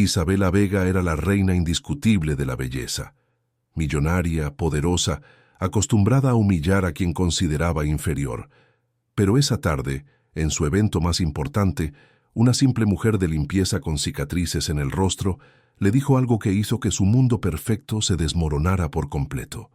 Isabela Vega era la reina indiscutible de la belleza. Millonaria, poderosa, acostumbrada a humillar a quien consideraba inferior. Pero esa tarde, en su evento más importante, una simple mujer de limpieza con cicatrices en el rostro le dijo algo que hizo que su mundo perfecto se desmoronara por completo.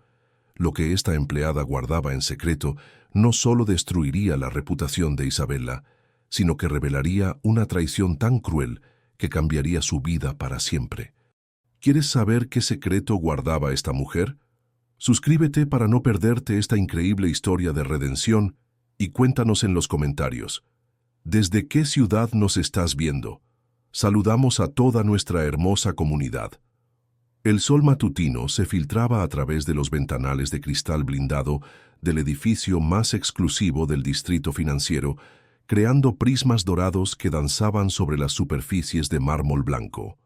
Lo que esta empleada guardaba en secreto no solo destruiría la reputación de Isabela, sino que revelaría una traición tan cruel que cambiaría su vida para siempre. ¿Quieres saber qué secreto guardaba esta mujer? Suscríbete para no perderte esta increíble historia de redención y cuéntanos en los comentarios. ¿Desde qué ciudad nos estás viendo? Saludamos a toda nuestra hermosa comunidad. El sol matutino se filtraba a través de los ventanales de cristal blindado del edificio más exclusivo del distrito financiero, creando prismas dorados que danzaban sobre las superficies de mármol blanco.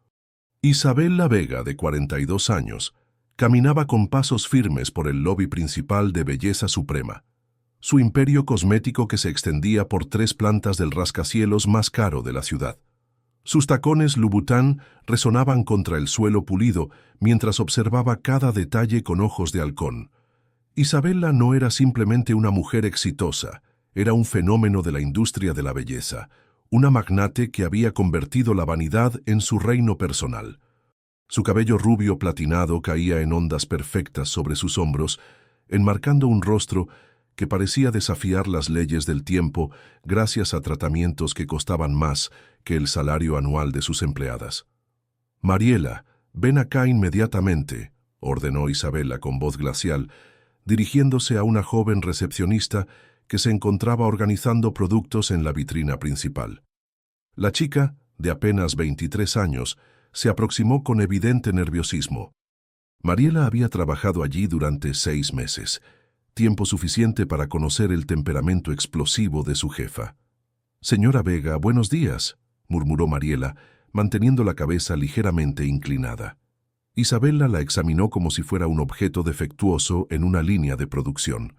Isabela Vega, de 42 años, caminaba con pasos firmes por el lobby principal de Belleza Suprema, su imperio cosmético que se extendía por 3 plantas del rascacielos más caro de la ciudad. Sus tacones Louboutin resonaban contra el suelo pulido mientras observaba cada detalle con ojos de halcón. Isabela no era simplemente una mujer exitosa, era un fenómeno de la industria de la belleza, una magnate que había convertido la vanidad en su reino personal. Su cabello rubio platinado caía en ondas perfectas sobre sus hombros, enmarcando un rostro que parecía desafiar las leyes del tiempo gracias a tratamientos que costaban más que el salario anual de sus empleadas. «Mariela, ven acá inmediatamente», ordenó Isabela con voz glacial, dirigiéndose a una joven recepcionista que se encontraba organizando productos en la vitrina principal. La chica, de apenas 23 años, se aproximó con evidente nerviosismo. Mariela había trabajado allí durante 6 meses, tiempo suficiente para conocer el temperamento explosivo de su jefa. «Señora Vega, buenos días», murmuró Mariela, manteniendo la cabeza ligeramente inclinada. Isabela la examinó como si fuera un objeto defectuoso en una línea de producción.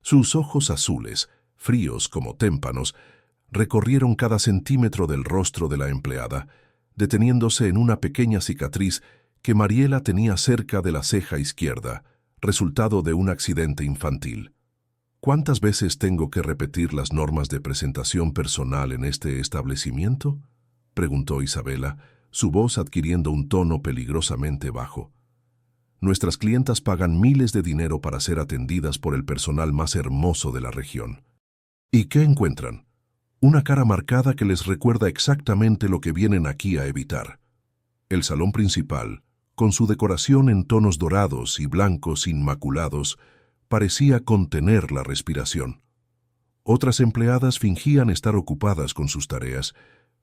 Sus ojos azules, fríos como témpanos, recorrieron cada centímetro del rostro de la empleada, deteniéndose en una pequeña cicatriz que Mariela tenía cerca de la ceja izquierda, resultado de un accidente infantil. ¿Cuántas veces tengo que repetir las normas de presentación personal en este establecimiento?, preguntó Isabela, su voz adquiriendo un tono peligrosamente bajo. Nuestras clientas pagan miles de dinero para ser atendidas por el personal más hermoso de la región. ¿Y qué encuentran? Una cara marcada que les recuerda exactamente lo que vienen aquí a evitar. El salón principal, con su decoración en tonos dorados y blancos inmaculados, parecía contener la respiración. Otras empleadas fingían estar ocupadas con sus tareas,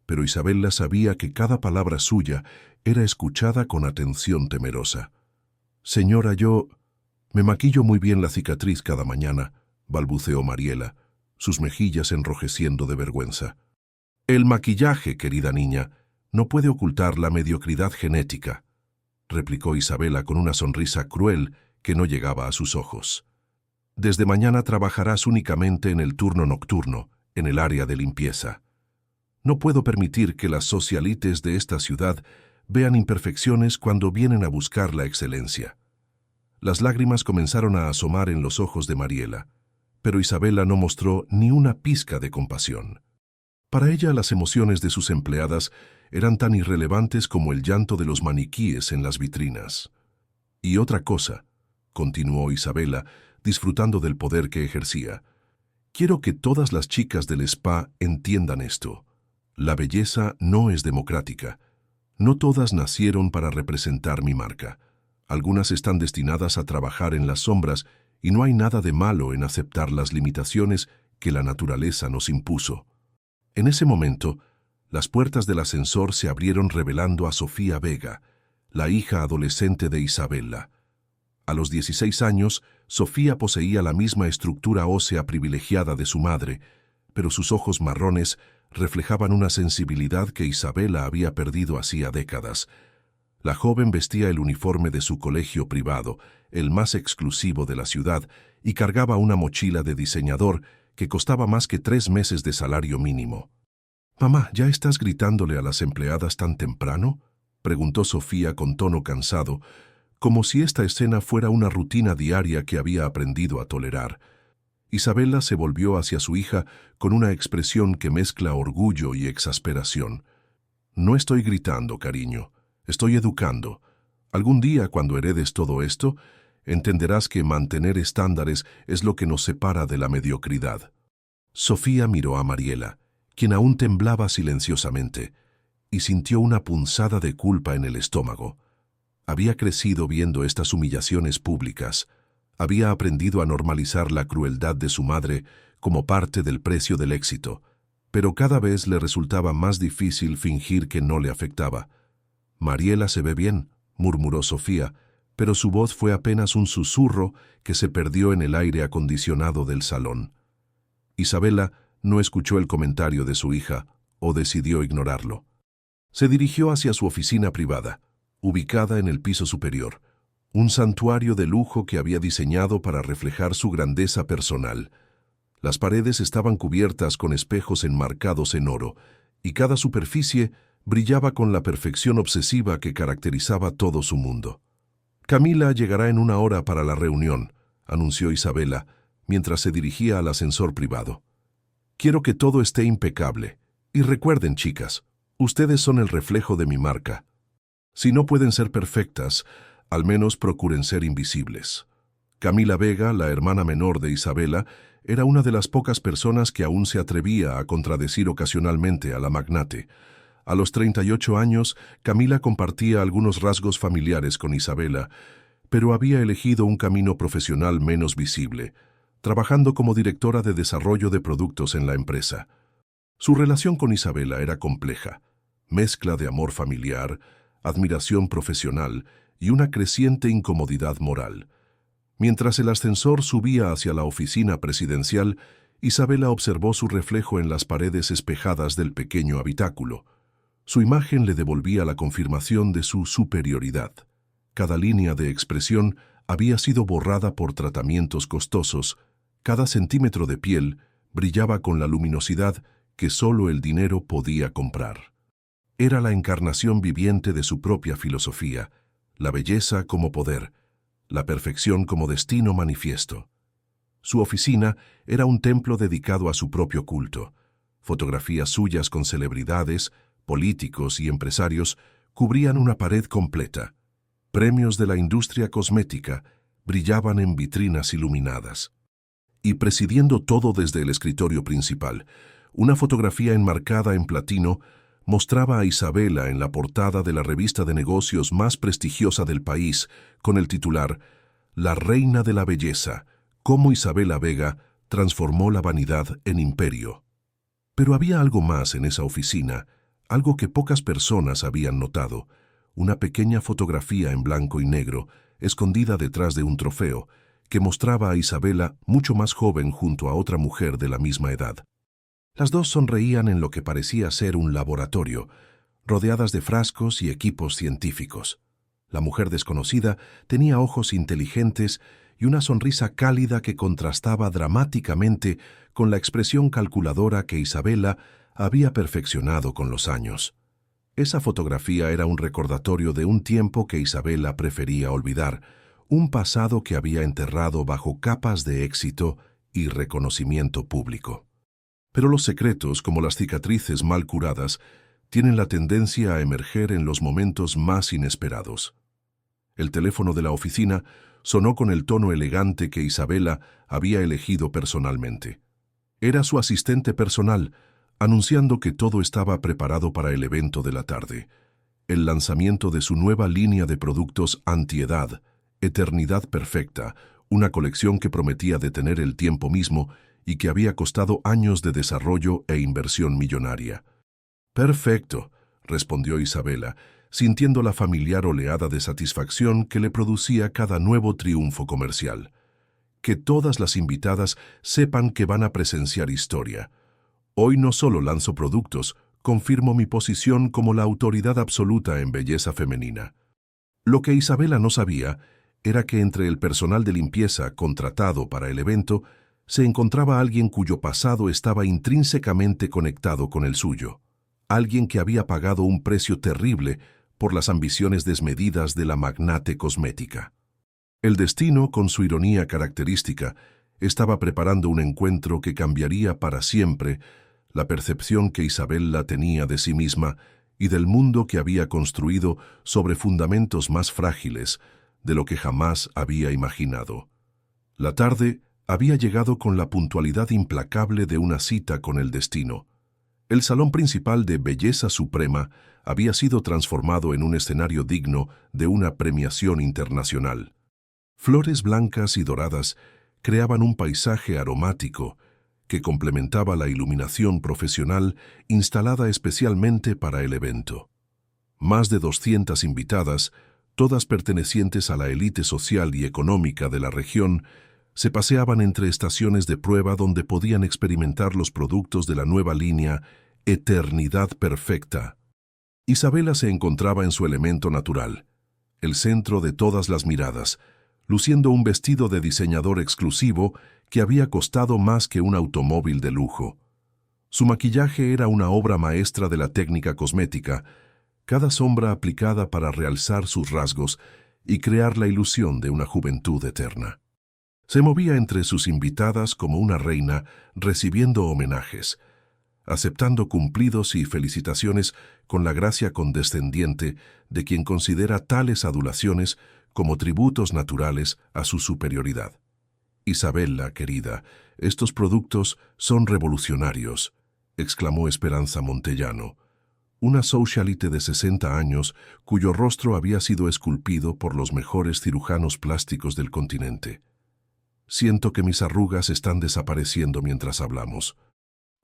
pero Isabela sabía que cada palabra suya era escuchada con atención temerosa. «Señora, me maquillo muy bien la cicatriz cada mañana», balbuceó Mariela, sus mejillas enrojeciendo de vergüenza. «El maquillaje, querida niña, no puede ocultar la mediocridad genética», replicó Isabela con una sonrisa cruel que no llegaba a sus ojos. «Desde mañana trabajarás únicamente en el turno nocturno, en el área de limpieza. No puedo permitir que las socialites de esta ciudad vean imperfecciones cuando vienen a buscar la excelencia». Las lágrimas comenzaron a asomar en los ojos de Mariela, pero Isabela no mostró ni una pizca de compasión. Para ella las emociones de sus empleadas eran tan irrelevantes como el llanto de los maniquíes en las vitrinas. «Y otra cosa», continuó Isabela, disfrutando del poder que ejercía, «quiero que todas las chicas del spa entiendan esto. La belleza no es democrática. No todas nacieron para representar mi marca. Algunas están destinadas a trabajar en las sombras y no hay nada de malo en aceptar las limitaciones que la naturaleza nos impuso». En ese momento, las puertas del ascensor se abrieron revelando a Sofía Vega, la hija adolescente de Isabela. A los 16 años, Sofía poseía la misma estructura ósea privilegiada de su madre, pero sus ojos marrones reflejaban una sensibilidad que Isabela había perdido hacía décadas. La joven vestía el uniforme de su colegio privado, el más exclusivo de la ciudad, y cargaba una mochila de diseñador que costaba más que 3 meses de salario mínimo. «Mamá, ¿ya estás gritándole a las empleadas tan temprano?», preguntó Sofía con tono cansado, como si esta escena fuera una rutina diaria que había aprendido a tolerar. Isabela se volvió hacia su hija con una expresión que mezcla orgullo y exasperación. No estoy gritando, cariño, estoy educando. Algún día, cuando heredes todo esto, entenderás que mantener estándares es lo que nos separa de la mediocridad. Sofía miró a Mariela, quien aún temblaba silenciosamente, y sintió una punzada de culpa en el estómago. Había crecido viendo estas humillaciones públicas. Había aprendido a normalizar la crueldad de su madre como parte del precio del éxito, pero cada vez le resultaba más difícil fingir que no le afectaba. «Mariela se ve bien», murmuró Sofía, pero su voz fue apenas un susurro que se perdió en el aire acondicionado del salón. Isabela no escuchó el comentario de su hija o decidió ignorarlo. Se dirigió hacia su oficina privada, ubicada en el piso superior, un santuario de lujo que había diseñado para reflejar su grandeza personal. Las paredes estaban cubiertas con espejos enmarcados en oro, y cada superficie brillaba con la perfección obsesiva que caracterizaba todo su mundo. «Camila llegará en 1 hora para la reunión», anunció Isabela, mientras se dirigía al ascensor privado. «Quiero que todo esté impecable. Y recuerden, chicas, ustedes son el reflejo de mi marca. Si no pueden ser perfectas, al menos procuren ser invisibles». Camila Vega, la hermana menor de Isabela, era una de las pocas personas que aún se atrevía a contradecir ocasionalmente a la magnate. A los 38 años, Camila compartía algunos rasgos familiares con Isabela, pero había elegido un camino profesional menos visible, trabajando como directora de desarrollo de productos en la empresa. Su relación con Isabela era compleja, mezcla de amor familiar, admiración profesional y una creciente incomodidad moral. Mientras el ascensor subía hacia la oficina presidencial, Isabela observó su reflejo en las paredes espejadas del pequeño habitáculo. Su imagen le devolvía la confirmación de su superioridad. Cada línea de expresión había sido borrada por tratamientos costosos, cada centímetro de piel brillaba con la luminosidad que solo el dinero podía comprar. Era la encarnación viviente de su propia filosofía, la belleza como poder, la perfección como destino manifiesto. Su oficina era un templo dedicado a su propio culto. Fotografías suyas con celebridades, políticos y empresarios cubrían una pared completa. Premios de la industria cosmética brillaban en vitrinas iluminadas. Y presidiendo todo desde el escritorio principal, una fotografía enmarcada en platino mostraba a Isabela en la portada de la revista de negocios más prestigiosa del país, con el titular «La reina de la belleza, cómo Isabela Vega transformó la vanidad en imperio». Pero había algo más en esa oficina, algo que pocas personas habían notado, una pequeña fotografía en blanco y negro, escondida detrás de un trofeo, que mostraba a Isabela mucho más joven junto a otra mujer de la misma edad. Las dos sonreían en lo que parecía ser un laboratorio, rodeadas de frascos y equipos científicos. La mujer desconocida tenía ojos inteligentes y una sonrisa cálida que contrastaba dramáticamente con la expresión calculadora que Isabela había perfeccionado con los años. Esa fotografía era un recordatorio de un tiempo que Isabela prefería olvidar, un pasado que había enterrado bajo capas de éxito y reconocimiento público. Pero los secretos, como las cicatrices mal curadas, tienen la tendencia a emerger en los momentos más inesperados. El teléfono de la oficina sonó con el tono elegante que Isabela había elegido personalmente. Era su asistente personal, anunciando que todo estaba preparado para el evento de la tarde, el lanzamiento de su nueva línea de productos antiedad, Eternidad Perfecta, una colección que prometía detener el tiempo mismo y que había costado años de desarrollo e inversión millonaria. «Perfecto», respondió Isabela, sintiendo la familiar oleada de satisfacción que le producía cada nuevo triunfo comercial. «Que todas las invitadas sepan que van a presenciar historia. Hoy no solo lanzo productos, confirmo mi posición como la autoridad absoluta en belleza femenina». Lo que Isabela no sabía era que entre el personal de limpieza contratado para el evento se encontraba alguien cuyo pasado estaba intrínsecamente conectado con el suyo. Alguien que había pagado un precio terrible por las ambiciones desmedidas de la magnate cosmética. El destino, con su ironía característica, estaba preparando un encuentro que cambiaría para siempre la percepción que Isabella tenía de sí misma y del mundo que había construido sobre fundamentos más frágiles de lo que jamás había imaginado. La tarde había llegado con la puntualidad implacable de una cita con el destino. El salón principal de Belleza Suprema había sido transformado en un escenario digno de una premiación internacional. Flores blancas y doradas creaban un paisaje aromático que complementaba la iluminación profesional instalada especialmente para el evento. Más de 200 invitadas, todas pertenecientes a la élite social y económica de la región, se paseaban entre estaciones de prueba donde podían experimentar los productos de la nueva línea Eternidad Perfecta. Isabella se encontraba en su elemento natural, el centro de todas las miradas, luciendo un vestido de diseñador exclusivo que había costado más que un automóvil de lujo. Su maquillaje era una obra maestra de la técnica cosmética, cada sombra aplicada para realzar sus rasgos y crear la ilusión de una juventud eterna. Se movía entre sus invitadas como una reina recibiendo homenajes, aceptando cumplidos y felicitaciones con la gracia condescendiente de quien considera tales adulaciones como tributos naturales a su superioridad. «Isabella, querida, estos productos son revolucionarios», exclamó Esperanza Montellano, una socialite de 60 años cuyo rostro había sido esculpido por los mejores cirujanos plásticos del continente. «Siento que mis arrugas están desapareciendo mientras hablamos».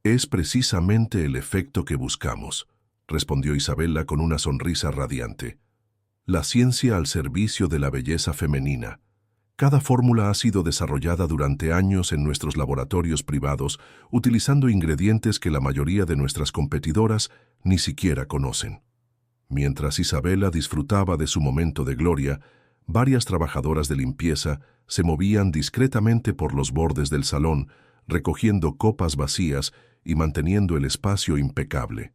«Es precisamente el efecto que buscamos», respondió Isabella con una sonrisa radiante. «La ciencia al servicio de la belleza femenina. Cada fórmula ha sido desarrollada durante años en nuestros laboratorios privados, utilizando ingredientes que la mayoría de nuestras competidoras ni siquiera conocen». Mientras Isabella disfrutaba de su momento de gloria, varias trabajadoras de limpieza se movían discretamente por los bordes del salón, recogiendo copas vacías y manteniendo el espacio impecable.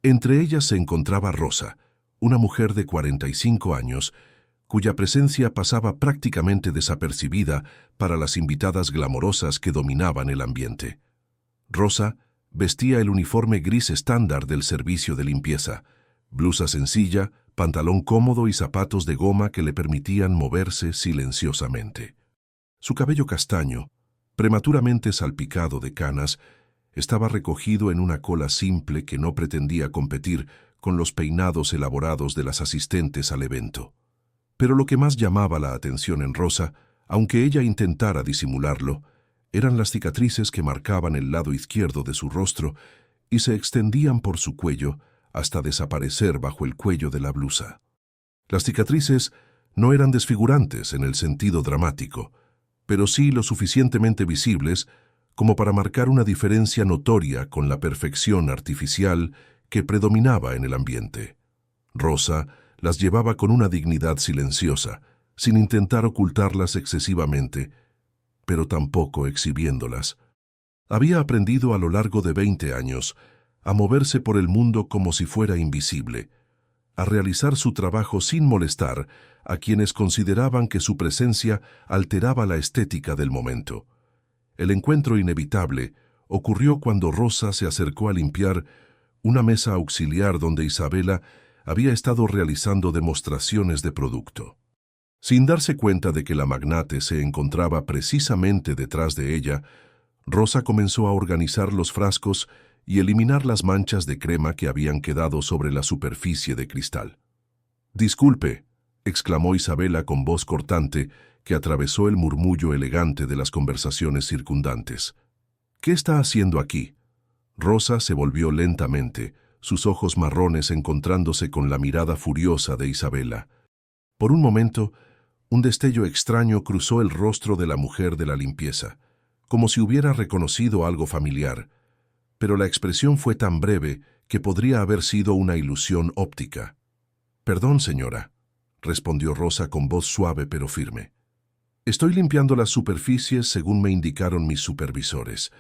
Entre ellas se encontraba Rosa, una mujer de 45 años, cuya presencia pasaba prácticamente desapercibida para las invitadas glamorosas que dominaban el ambiente. Rosa vestía el uniforme gris estándar del servicio de limpieza, blusa sencilla, pantalón cómodo y zapatos de goma que le permitían moverse silenciosamente. Su cabello castaño, prematuramente salpicado de canas, estaba recogido en una cola simple que no pretendía competir con los peinados elaborados de las asistentes al evento. Pero lo que más llamaba la atención en Rosa, aunque ella intentara disimularlo, eran las cicatrices que marcaban el lado izquierdo de su rostro y se extendían por su cuello hasta desaparecer bajo el cuello de la blusa. Las cicatrices no eran desfigurantes en el sentido dramático, pero sí lo suficientemente visibles como para marcar una diferencia notoria con la perfección artificial que predominaba en el ambiente. Rosa las llevaba con una dignidad silenciosa, sin intentar ocultarlas excesivamente, pero tampoco exhibiéndolas. Había aprendido a lo largo de 20 años a moverse por el mundo como si fuera invisible, a realizar su trabajo sin molestar a quienes consideraban que su presencia alteraba la estética del momento. El encuentro inevitable ocurrió cuando Rosa se acercó a limpiar una mesa auxiliar donde Isabella había estado realizando demostraciones de producto. Sin darse cuenta de que la magnate se encontraba precisamente detrás de ella, Rosa comenzó a organizar los frascos y eliminar las manchas de crema que habían quedado sobre la superficie de cristal. «Disculpe», exclamó Isabella con voz cortante que atravesó el murmullo elegante de las conversaciones circundantes. «¿Qué está haciendo aquí?» Rosa se volvió lentamente, sus ojos marrones encontrándose con la mirada furiosa de Isabella. Por un momento, un destello extraño cruzó el rostro de la mujer de la limpieza, como si hubiera reconocido algo familiar, pero la expresión fue tan breve que podría haber sido una ilusión óptica. «Perdón, señora», respondió Rosa con voz suave pero firme. «Estoy limpiando las superficies según me indicaron mis supervisores».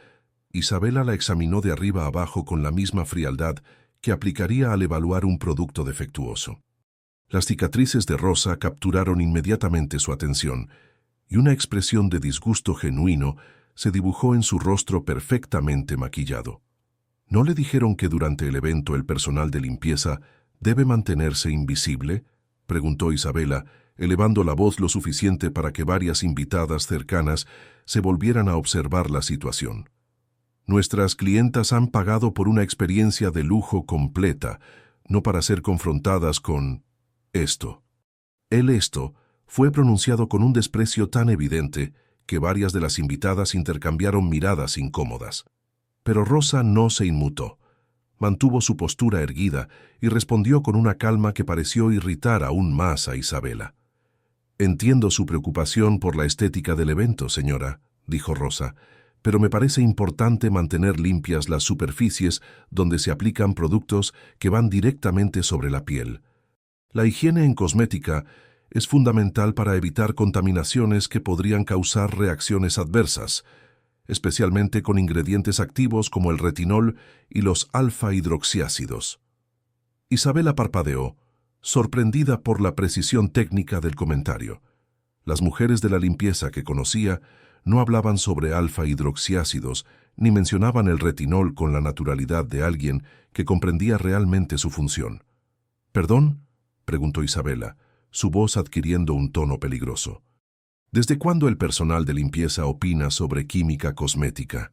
Isabella la examinó de arriba abajo con la misma frialdad que aplicaría al evaluar un producto defectuoso. Las cicatrices de Rosa capturaron inmediatamente su atención, y una expresión de disgusto genuino se dibujó en su rostro perfectamente maquillado. ¿No le dijeron que durante el evento el personal de limpieza debe mantenerse invisible?, preguntó Isabela, elevando la voz lo suficiente para que varias invitadas cercanas se volvieran a observar la situación. Nuestras clientas han pagado por una experiencia de lujo completa, no para ser confrontadas con esto. Esto fue pronunciado con un desprecio tan evidente que varias de las invitadas intercambiaron miradas incómodas. Pero Rosa no se inmutó. Mantuvo su postura erguida y respondió con una calma que pareció irritar aún más a Isabela. «Entiendo su preocupación por la estética del evento, señora», dijo Rosa, «pero me parece importante mantener limpias las superficies donde se aplican productos que van directamente sobre la piel. La higiene en cosmética es fundamental para evitar contaminaciones que podrían causar reacciones adversas, especialmente con ingredientes activos como el retinol y los alfa-hidroxiácidos». Isabela parpadeó, sorprendida por la precisión técnica del comentario. Las mujeres de la limpieza que conocía no hablaban sobre alfa-hidroxiácidos ni mencionaban el retinol con la naturalidad de alguien que comprendía realmente su función. «¿Perdón?», preguntó Isabela, su voz adquiriendo un tono peligroso. «¿Desde cuándo el personal de limpieza opina sobre química cosmética?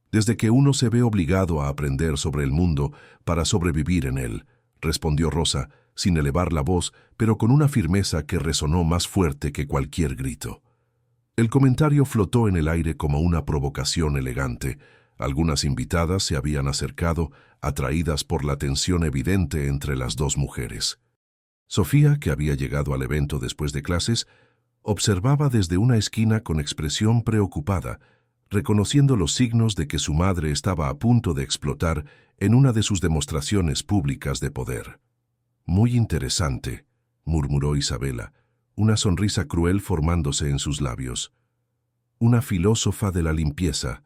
Desde que uno se ve obligado a aprender sobre el mundo para sobrevivir en él», respondió Rosa, sin elevar la voz, pero con una firmeza que resonó más fuerte que cualquier grito. El comentario flotó en el aire como una provocación elegante. Algunas invitadas se habían acercado, atraídas por la tensión evidente entre las dos mujeres. Sofía, que había llegado al evento después de clases, observaba desde una esquina con expresión preocupada, reconociendo los signos de que su madre estaba a punto de explotar en una de sus demostraciones públicas de poder. «Muy interesante», murmuró Isabela, una sonrisa cruel formándose en sus labios. «Una filósofa de la limpieza.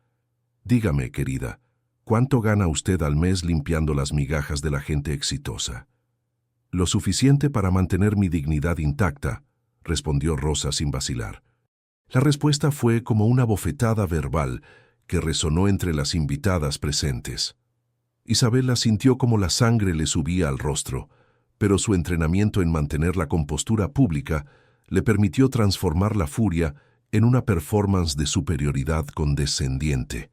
Dígame, querida, ¿cuánto gana usted al mes limpiando las migajas de la gente exitosa?» «Lo suficiente para mantener mi dignidad intacta», respondió Rosa sin vacilar. La respuesta fue como una bofetada verbal que resonó entre las invitadas presentes. Isabela sintió como la sangre le subía al rostro, pero su entrenamiento en mantener la compostura pública le permitió transformar la furia en una performance de superioridad condescendiente.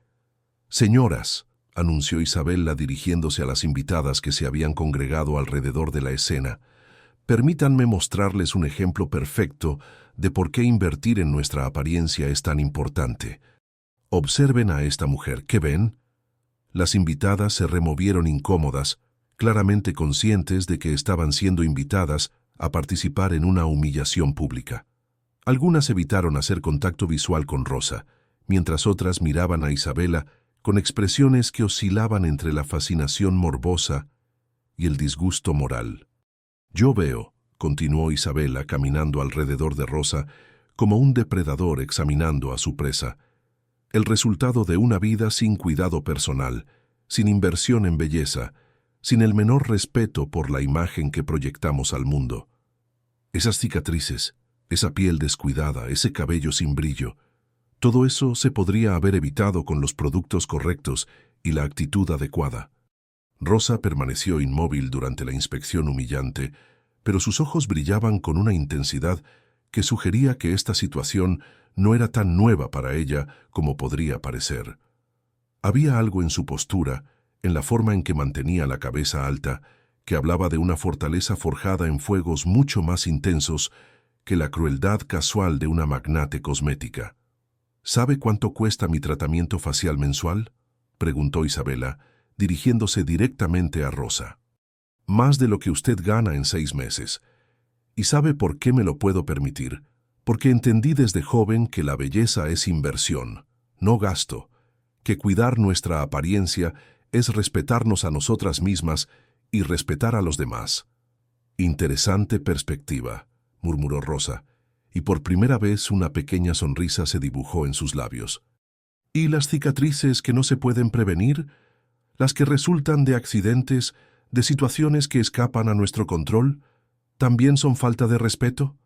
«Señoras», anunció Isabela dirigiéndose a las invitadas que se habían congregado alrededor de la escena, «permítanme mostrarles un ejemplo perfecto de por qué invertir en nuestra apariencia es tan importante. Observen a esta mujer, ¿qué ven?». Las invitadas se removieron incómodas, claramente conscientes de que estaban siendo invitadas a participar en una humillación pública. Algunas evitaron hacer contacto visual con Rosa, mientras otras miraban a Isabela con expresiones que oscilaban entre la fascinación morbosa y el disgusto moral. «Yo veo», continuó Isabela caminando alrededor de Rosa como un depredador examinando a su presa, «el resultado de una vida sin cuidado personal, sin inversión en belleza, sin el menor respeto por la imagen que proyectamos al mundo. Esas cicatrices, esa piel descuidada, ese cabello sin brillo, todo eso se podría haber evitado con los productos correctos y la actitud adecuada». Rosa permaneció inmóvil durante la inspección humillante, pero sus ojos brillaban con una intensidad que sugería que esta situación no era tan nueva para ella como podría parecer. Había algo en su postura, en la forma en que mantenía la cabeza alta, que hablaba de una fortaleza forjada en fuegos mucho más intensos que la crueldad casual de una magnate cosmética. «¿Sabe cuánto cuesta mi tratamiento facial mensual?», preguntó Isabela, dirigiéndose directamente a Rosa. «Más de lo que usted gana en 6 meses. ¿Y sabe por qué me lo puedo permitir? Porque entendí desde joven que la belleza es inversión, no gasto, que cuidar nuestra apariencia es respetarnos a nosotras mismas y respetar a los demás». «Interesante perspectiva», murmuró Rosa, y por primera vez una pequeña sonrisa se dibujó en sus labios. «¿Y las cicatrices que no se pueden prevenir? ¿Las que resultan de accidentes, de situaciones que escapan a nuestro control? ¿También son falta de respeto?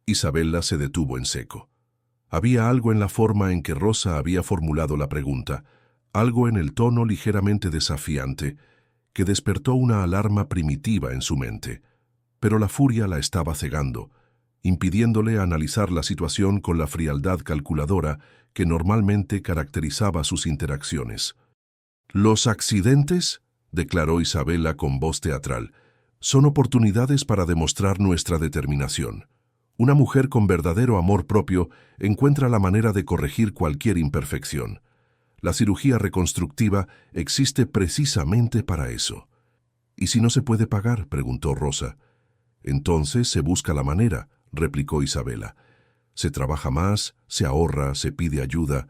Isabela se detuvo en seco. Había algo en la forma en que Rosa había formulado la pregunta, algo en el tono ligeramente desafiante, que despertó una alarma primitiva en su mente. Pero la furia la estaba cegando, impidiéndole analizar la situación con la frialdad calculadora que normalmente caracterizaba sus interacciones. «Los accidentes», declaró Isabela con voz teatral, «son oportunidades para demostrar nuestra determinación. Una mujer con verdadero amor propio encuentra la manera de corregir cualquier imperfección. La cirugía reconstructiva existe precisamente para eso». «¿Y si no se puede pagar?», preguntó Rosa. «Entonces se busca la manera», replicó Isabela. «Se trabaja más, se ahorra, se pide ayuda.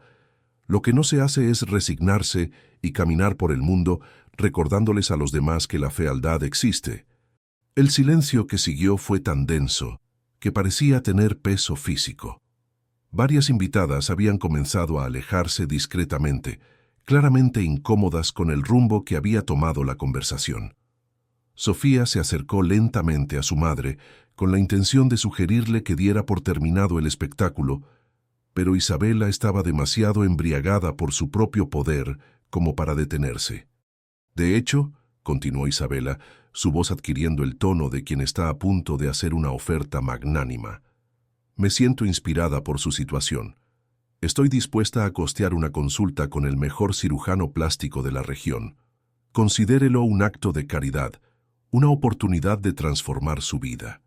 Lo que no se hace es resignarse y caminar por el mundo recordándoles a los demás que la fealdad existe». El silencio que siguió fue tan denso que parecía tener peso físico. Varias invitadas habían comenzado a alejarse discretamente, claramente incómodas con el rumbo que había tomado la conversación. Sofía se acercó lentamente a su madre con la intención de sugerirle que diera por terminado el espectáculo, pero Isabela estaba demasiado embriagada por su propio poder como para detenerse. «De hecho», continuó Isabela, su voz adquiriendo el tono de quien está a punto de hacer una oferta magnánima, «me siento inspirada por su situación. Estoy dispuesta a costear una consulta con el mejor cirujano plástico de la región. Considérelo un acto de caridad, una oportunidad de transformar su vida».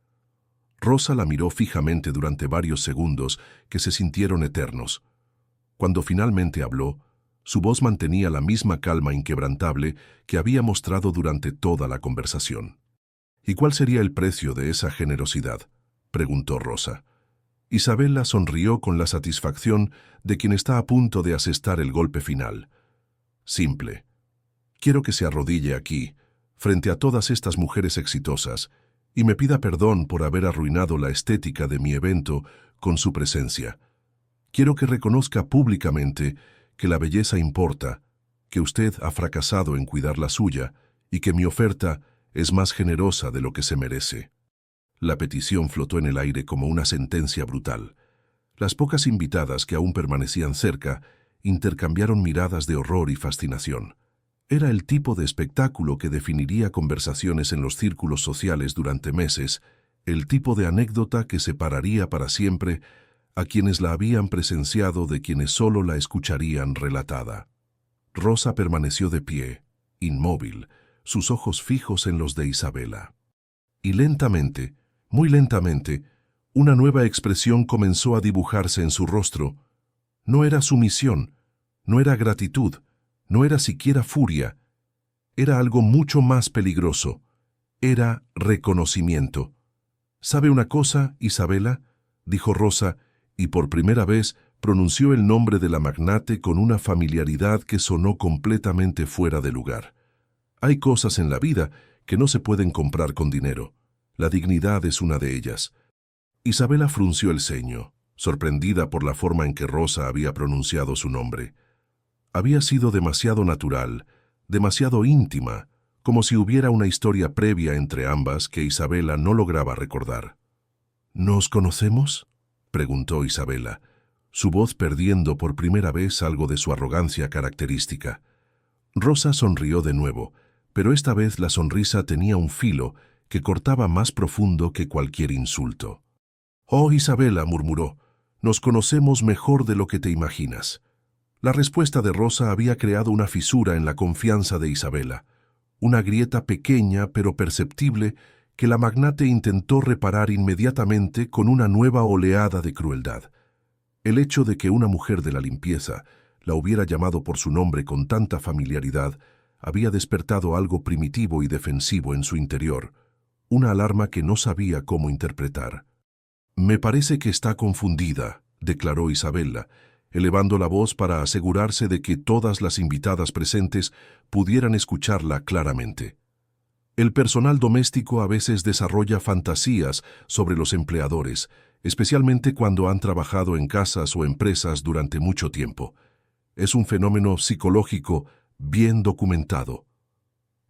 Rosa la miró fijamente durante varios segundos que se sintieron eternos. Cuando finalmente habló, su voz mantenía la misma calma inquebrantable que había mostrado durante toda la conversación. «¿Y cuál sería el precio de esa generosidad?», preguntó Rosa. Isabela sonrió con la satisfacción de quien está a punto de asestar el golpe final. «Simple. Quiero que se arrodille aquí, frente a todas estas mujeres exitosas, y me pida perdón por haber arruinado la estética de mi evento con su presencia. Quiero que reconozca públicamente que la belleza importa, que usted ha fracasado en cuidar la suya y que mi oferta es más generosa de lo que se merece». La petición flotó en el aire como una sentencia brutal. Las pocas invitadas que aún permanecían cerca intercambiaron miradas de horror y fascinación. Era el tipo de espectáculo que definiría conversaciones en los círculos sociales durante meses, el tipo de anécdota que separaría para siempre a quienes la habían presenciado de quienes solo la escucharían relatada. Rosa permaneció de pie, inmóvil, sus ojos fijos en los de Isabela. Y lentamente, muy lentamente, una nueva expresión comenzó a dibujarse en su rostro. No era sumisión, no era gratitud, no era siquiera furia. Era algo mucho más peligroso. Era reconocimiento. «¿Sabe una cosa, Isabela?», dijo Rosa, y por primera vez pronunció el nombre de la magnate con una familiaridad que sonó completamente fuera de lugar. «Hay cosas en la vida que no se pueden comprar con dinero. La dignidad es una de ellas». Isabela frunció el ceño, sorprendida por la forma en que Rosa había pronunciado su nombre. Había sido demasiado natural, demasiado íntima, como si hubiera una historia previa entre ambas que Isabela no lograba recordar. «¿Nos conocemos?», preguntó Isabela, su voz perdiendo por primera vez algo de su arrogancia característica. Rosa sonrió de nuevo, pero esta vez la sonrisa tenía un filo que cortaba más profundo que cualquier insulto. «Oh, Isabela», murmuró, «nos conocemos mejor de lo que te imaginas». La respuesta de Rosa había creado una fisura en la confianza de Isabela, una grieta pequeña pero perceptible que la magnate intentó reparar inmediatamente con una nueva oleada de crueldad. El hecho de que una mujer de la limpieza la hubiera llamado por su nombre con tanta familiaridad había despertado algo primitivo y defensivo en su interior, una alarma que no sabía cómo interpretar. «Me parece que está confundida», declaró Isabela, elevando la voz para asegurarse de que todas las invitadas presentes pudieran escucharla claramente. «El personal doméstico a veces desarrolla fantasías sobre los empleadores, especialmente cuando han trabajado en casas o empresas durante mucho tiempo. Es un fenómeno psicológico bien documentado».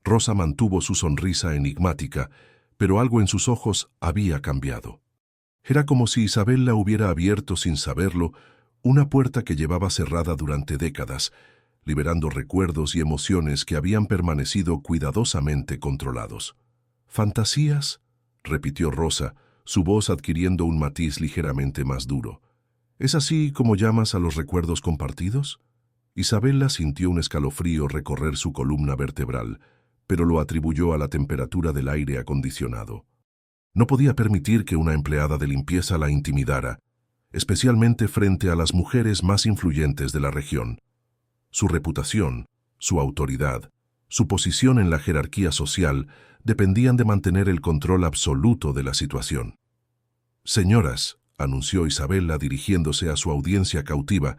Rosa mantuvo su sonrisa enigmática, pero algo en sus ojos había cambiado. Era como si Isabella hubiera abierto sin saberlo una puerta que llevaba cerrada durante décadas, liberando recuerdos y emociones que habían permanecido cuidadosamente controlados. «¿Fantasías?», repitió Rosa, su voz adquiriendo un matiz ligeramente más duro. «¿Es así como llamas a los recuerdos compartidos?». Isabella sintió un escalofrío recorrer su columna vertebral, pero lo atribuyó a la temperatura del aire acondicionado. No podía permitir que una empleada de limpieza la intimidara, especialmente frente a las mujeres más influyentes de la región. Su reputación, su autoridad, su posición en la jerarquía social dependían de mantener el control absoluto de la situación. «Señoras», anunció Isabella dirigiéndose a su audiencia cautiva,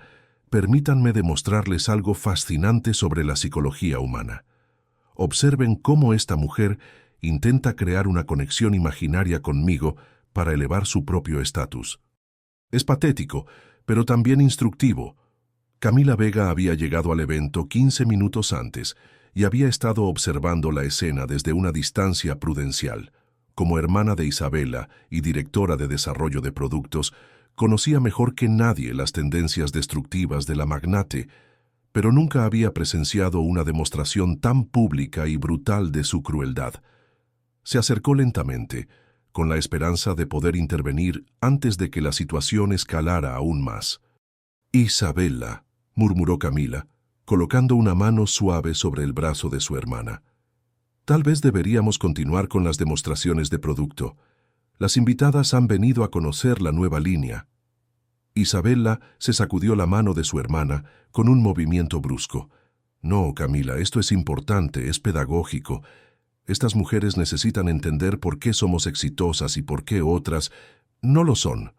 «permítanme demostrarles algo fascinante sobre la psicología humana. Observen cómo esta mujer intenta crear una conexión imaginaria conmigo para elevar su propio estatus. Es patético, pero también instructivo». Camila Vega había llegado al evento 15 minutos antes y había estado observando la escena desde una distancia prudencial. Como hermana de Isabella y directora de desarrollo de productos, conocía mejor que nadie las tendencias destructivas de la magnate, pero nunca había presenciado una demostración tan pública y brutal de su crueldad. Se acercó lentamente, con la esperanza de poder intervenir antes de que la situación escalara aún más. «Isabella», murmuró Camila, colocando una mano suave sobre el brazo de su hermana. «Tal vez deberíamos continuar con las demostraciones de producto. Las invitadas han venido a conocer la nueva línea». Isabella se sacudió la mano de su hermana con un movimiento brusco. «No, Camila, esto es importante, es pedagógico. Estas mujeres necesitan entender por qué somos exitosas y por qué otras no lo son».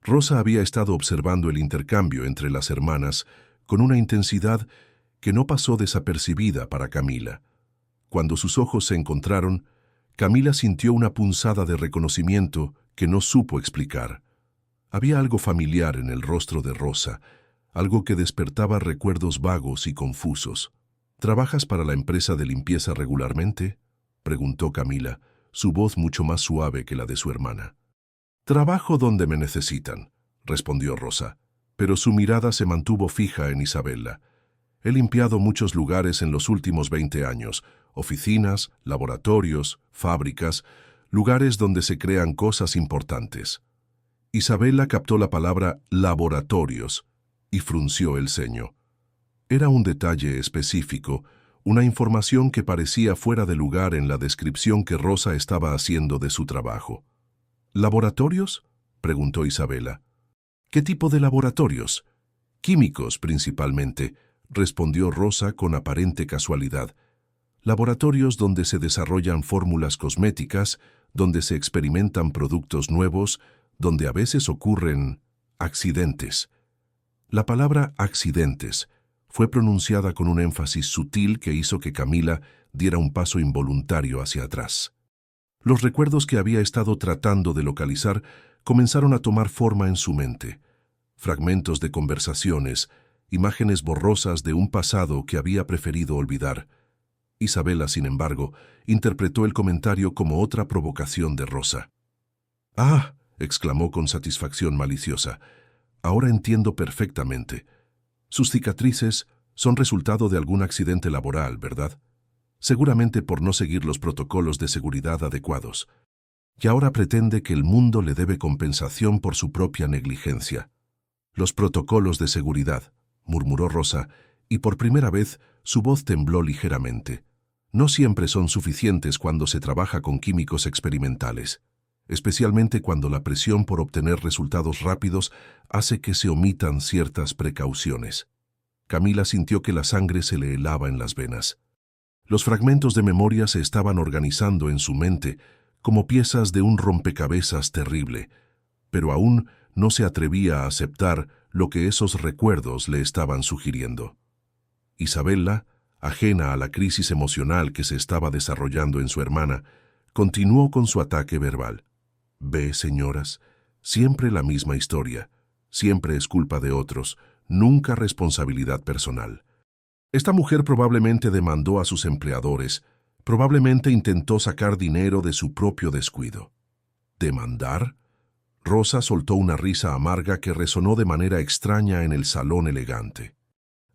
Rosa había estado observando el intercambio entre las hermanas con una intensidad que no pasó desapercibida para Camila. Cuando sus ojos se encontraron, Camila sintió una punzada de reconocimiento que no supo explicar. Había algo familiar en el rostro de Rosa, algo que despertaba recuerdos vagos y confusos. «¿Trabajas para la empresa de limpieza regularmente?», preguntó Camila, su voz mucho más suave que la de su hermana. «Trabajo donde me necesitan», respondió Rosa, pero su mirada se mantuvo fija en Isabella. «He limpiado muchos lugares en los últimos 20 años, oficinas, laboratorios, fábricas, lugares donde se crean cosas importantes». Isabella captó la palabra laboratorios y frunció el ceño. Era un detalle específico, una información que parecía fuera de lugar en la descripción que Rosa estaba haciendo de su trabajo. «¿Laboratorios?», preguntó Isabella. «¿Qué tipo de laboratorios?». «Químicos, principalmente», respondió Rosa con aparente casualidad. «Laboratorios donde se desarrollan fórmulas cosméticas, donde se experimentan productos nuevos, donde a veces ocurren accidentes». La palabra accidentes fue pronunciada con un énfasis sutil que hizo que Camila diera un paso involuntario hacia atrás. Los recuerdos que había estado tratando de localizar comenzaron a tomar forma en su mente. Fragmentos de conversaciones, imágenes borrosas de un pasado que había preferido olvidar. Isabella, sin embargo, interpretó el comentario como otra provocación de Rosa. «Ah», exclamó con satisfacción maliciosa, «ahora entiendo perfectamente. Sus cicatrices son resultado de algún accidente laboral, ¿verdad? Seguramente por no seguir los protocolos de seguridad adecuados. Y ahora pretende que el mundo le debe compensación por su propia negligencia». «Los protocolos de seguridad», murmuró Rosa, y por primera vez su voz tembló ligeramente. «No siempre son suficientes cuando se trabaja con químicos experimentales, especialmente cuando la presión por obtener resultados rápidos hace que se omitan ciertas precauciones». Camila sintió que la sangre se le helaba en las venas. Los fragmentos de memoria se estaban organizando en su mente como piezas de un rompecabezas terrible, pero aún no se atrevía a aceptar lo que esos recuerdos le estaban sugiriendo. Isabella, ajena a la crisis emocional que se estaba desarrollando en su hermana, continuó con su ataque verbal. «Ve, señoras, siempre la misma historia, siempre es culpa de otros, nunca responsabilidad personal. Esta mujer probablemente demandó a sus empleadores, Probablemente intentó sacar dinero de su propio descuido. ¿Demandar? Rosa soltó una risa amarga que resonó de manera extraña en el salón elegante.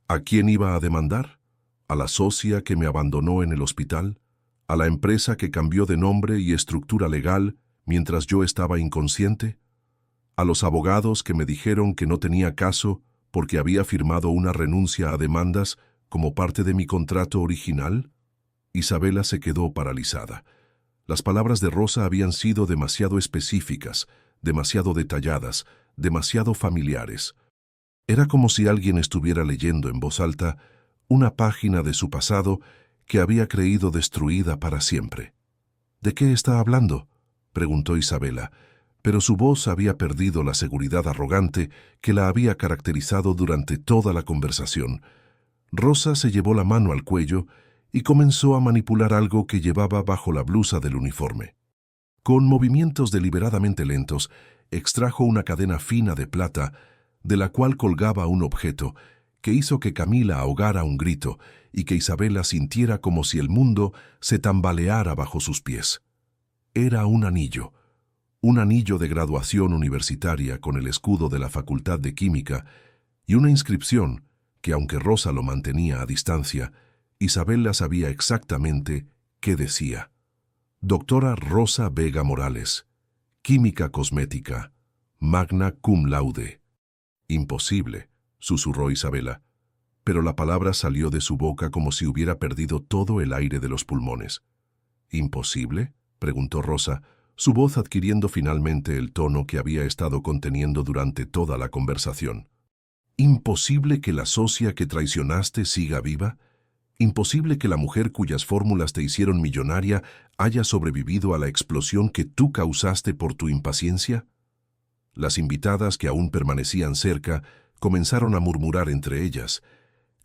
¿A quién iba a demandar? ¿A la socia que me abandonó en el hospital? ¿A la empresa que cambió de nombre y estructura legal mientras yo estaba inconsciente? ¿A los abogados que me dijeron que no tenía caso porque había firmado una renuncia a demandas como parte de mi contrato original? Isabela se quedó paralizada. Las palabras de Rosa habían sido demasiado específicas, demasiado detalladas, demasiado familiares. Era como si alguien estuviera leyendo en voz alta una página de su pasado que había creído destruida para siempre. ¿De qué está hablando?, preguntó Isabela, pero su voz había perdido la seguridad arrogante que la había caracterizado durante toda la conversación. Rosa se llevó la mano al cuello y comenzó a manipular algo que llevaba bajo la blusa del uniforme. Con movimientos deliberadamente lentos, extrajo una cadena fina de plata, de la cual colgaba un objeto, que hizo que Camila ahogara un grito y que Isabela sintiera como si el mundo se tambaleara bajo sus pies. Era un anillo de graduación universitaria con el escudo de la Facultad de Química y una inscripción que, aunque Rosa lo mantenía a distancia, Isabela sabía exactamente qué decía. Doctora Rosa Vega Morales, Química Cosmética, magna cum laude. Imposible, susurró Isabela, pero la palabra salió de su boca como si hubiera perdido todo el aire de los pulmones. ¿Imposible?, preguntó Rosa, su voz adquiriendo finalmente el tono que había estado conteniendo durante toda la conversación. ¿Imposible que la socia que traicionaste siga viva? ¿Imposible que la mujer cuyas fórmulas te hicieron millonaria haya sobrevivido a la explosión que tú causaste por tu impaciencia? Las invitadas que aún permanecían cerca comenzaron a murmurar entre ellas,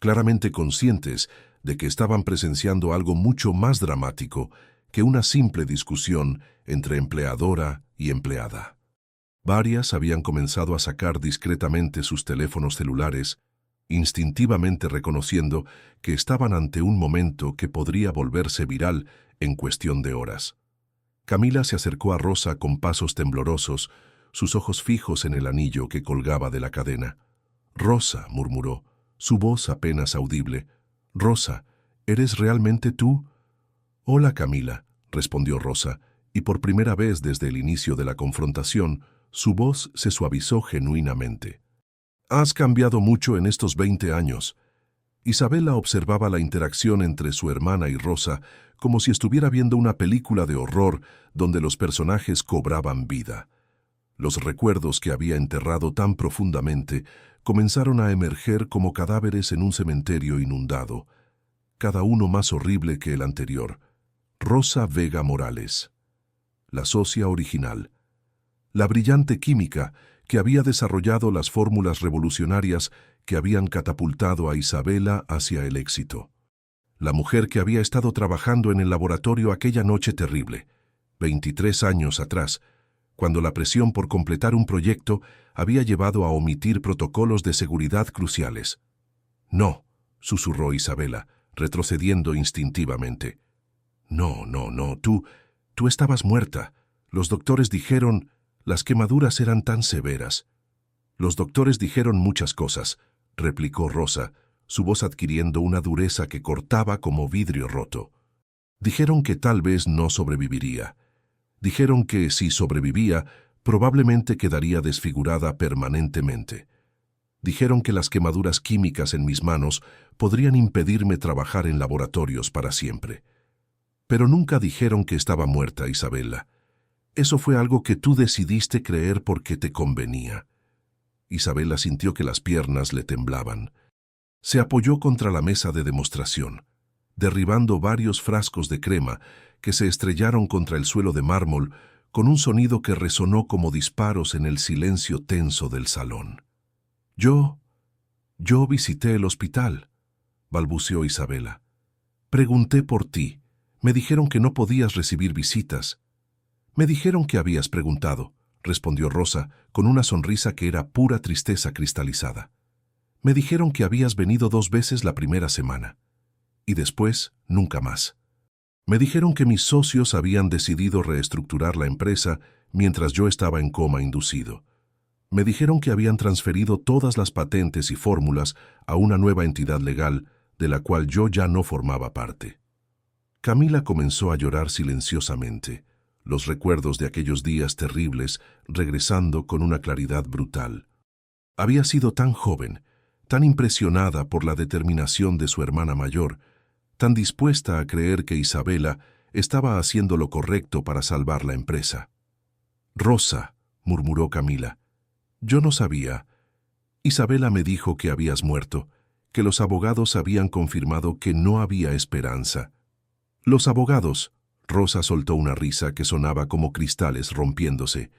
claramente conscientes de que estaban presenciando algo mucho más dramático que una simple discusión entre empleadora y empleada. Varias habían comenzado a sacar discretamente sus teléfonos celulares, instintivamente reconociendo que estaban ante un momento que podría volverse viral en cuestión de horas. Camila se acercó a Rosa con pasos temblorosos, sus ojos fijos en el anillo que colgaba de la cadena. «Rosa», murmuró, su voz apenas audible. «Rosa, ¿eres realmente tú?» «Hola, Camila», respondió Rosa, y por primera vez desde el inicio de la confrontación, su voz se suavizó genuinamente. «Has cambiado mucho en estos 20 años». Isabela observaba la interacción entre su hermana y Rosa como si estuviera viendo una película de horror donde los personajes cobraban vida. Los recuerdos que había enterrado tan profundamente comenzaron a emerger como cadáveres en un cementerio inundado, cada uno más horrible que el anterior. Rosa Vega Morales, la socia original, la brillante química que había desarrollado las fórmulas revolucionarias que habían catapultado a Isabela hacia el éxito. La mujer que había estado trabajando en el laboratorio aquella noche terrible, 23 años atrás, cuando la presión por completar un proyecto había llevado a omitir protocolos de seguridad cruciales. «No», susurró Isabela, retrocediendo instintivamente. «No, tú estabas muerta. Los doctores dijeron, las quemaduras eran tan severas». «Los doctores dijeron muchas cosas», replicó Rosa, su voz adquiriendo una dureza que cortaba como vidrio roto. «Dijeron que tal vez no sobreviviría. Dijeron que, si sobrevivía, probablemente quedaría desfigurada permanentemente. Dijeron que las quemaduras químicas en mis manos podrían impedirme trabajar en laboratorios para siempre. Pero nunca dijeron que estaba muerta, Isabela. Eso fue algo que tú decidiste creer porque te convenía». Isabela sintió que las piernas le temblaban. Se apoyó contra la mesa de demostración, derribando varios frascos de crema que se estrellaron contra el suelo de mármol con un sonido que resonó como disparos en el silencio tenso del salón. Yo visité el hospital», balbuceó Isabela. «Pregunté por ti. Me dijeron que no podías recibir visitas». «Me dijeron que habías preguntado», respondió Rosa, con una sonrisa que era pura tristeza cristalizada. «Me dijeron que habías venido 2 veces la primera semana. Y después, nunca más». Me dijeron que mis socios habían decidido reestructurar la empresa mientras yo estaba en coma inducido. Me dijeron que habían transferido todas las patentes y fórmulas a una nueva entidad legal de la cual yo ya no formaba parte. Camila comenzó a llorar silenciosamente, los recuerdos de aquellos días terribles regresando con una claridad brutal. Había sido tan joven, tan impresionada por la determinación de su hermana mayor, tan dispuesta a creer que Isabela estaba haciendo lo correcto para salvar la empresa. «Rosa», murmuró Camila, «yo no sabía. Isabela me dijo que habías muerto, que los abogados habían confirmado que no había esperanza». «Los abogados», Rosa soltó una risa que sonaba como cristales rompiéndose.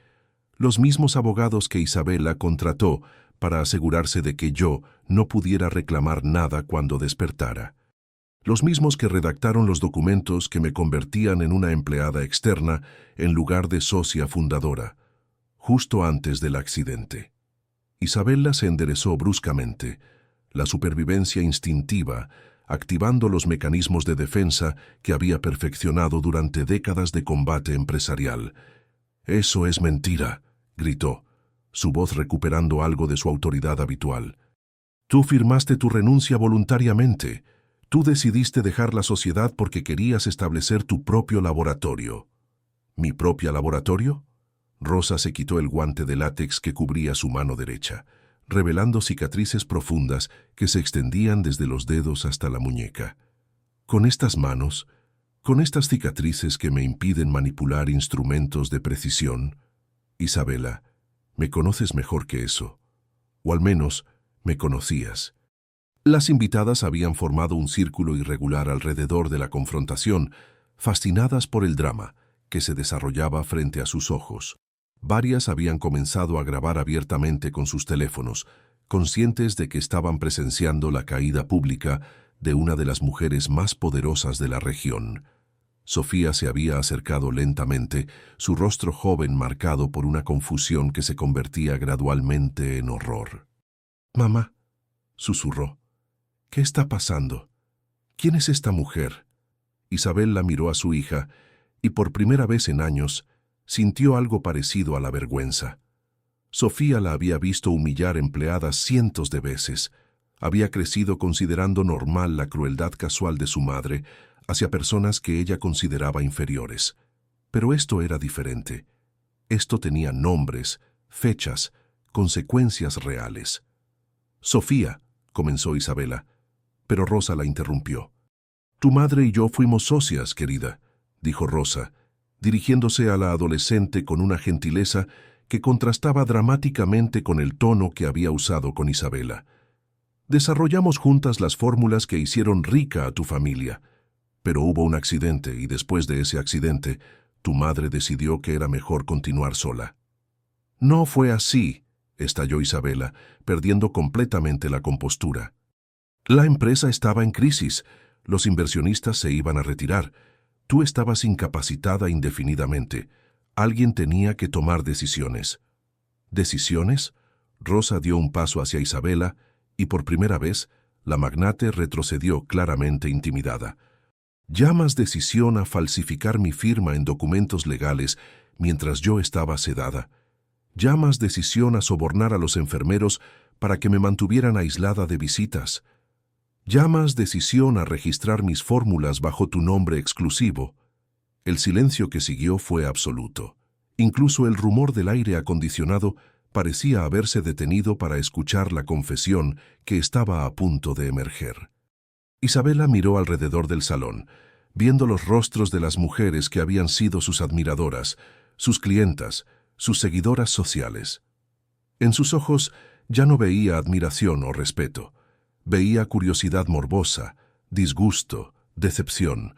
«Los mismos abogados que Isabela contrató para asegurarse de que yo no pudiera reclamar nada cuando despertara. Los mismos que redactaron los documentos que me convertían en una empleada externa en lugar de socia fundadora, justo antes del accidente». Isabela se enderezó bruscamente, la supervivencia instintiva, activando los mecanismos de defensa que había perfeccionado durante décadas de combate empresarial. «Eso es mentira», gritó, su voz recuperando algo de su autoridad habitual. «Tú firmaste tu renuncia voluntariamente. Tú decidiste dejar la sociedad porque querías establecer tu propio laboratorio». «¿Mi propio laboratorio?». Rosa se quitó el guante de látex que cubría su mano derecha, revelando cicatrices profundas que se extendían desde los dedos hasta la muñeca. «Con estas manos, con estas cicatrices que me impiden manipular instrumentos de precisión, Isabela, me conoces mejor que eso, o al menos me conocías». Las invitadas habían formado un círculo irregular alrededor de la confrontación, fascinadas por el drama que se desarrollaba frente a sus ojos. Varias habían comenzado a grabar abiertamente con sus teléfonos, conscientes de que estaban presenciando la caída pública de una de las mujeres más poderosas de la región. Sofía se había acercado lentamente, su rostro joven marcado por una confusión que se convertía gradualmente en horror. «Mamá», susurró, «¿qué está pasando? ¿Quién es esta mujer?». Isabel la miró a su hija y por primera vez en años sintió algo parecido a la vergüenza. Sofía la había visto humillar empleadas cientos de veces. Había crecido considerando normal la crueldad casual de su madre hacia personas que ella consideraba inferiores. Pero esto era diferente. Esto tenía nombres, fechas, consecuencias reales. «Sofía», comenzó Isabela, pero Rosa la interrumpió. «Tu madre y yo fuimos socias, querida», dijo Rosa, dirigiéndose a la adolescente con una gentileza que contrastaba dramáticamente con el tono que había usado con Isabela. «Desarrollamos juntas las fórmulas que hicieron rica a tu familia, pero hubo un accidente y después de ese accidente, tu madre decidió que era mejor continuar sola». «No fue así», estalló Isabela, perdiendo completamente la compostura. «La empresa estaba en crisis, los inversionistas se iban a retirar. Tú estabas incapacitada indefinidamente. Alguien tenía que tomar decisiones». «¿Decisiones?». Rosa dio un paso hacia Isabela y por primera vez la magnate retrocedió claramente intimidada. «¿Llamas decisión a falsificar mi firma en documentos legales mientras yo estaba sedada? ¿Llamas decisión a sobornar a los enfermeros para que me mantuvieran aislada de visitas? ¿Llamas decisión a registrar mis fórmulas bajo tu nombre exclusivo?». El silencio que siguió fue absoluto. Incluso el rumor del aire acondicionado parecía haberse detenido para escuchar la confesión que estaba a punto de emerger. Isabela miró alrededor del salón, viendo los rostros de las mujeres que habían sido sus admiradoras, sus clientas, sus seguidoras sociales. En sus ojos ya no veía admiración o respeto. Veía curiosidad morbosa, disgusto, decepción.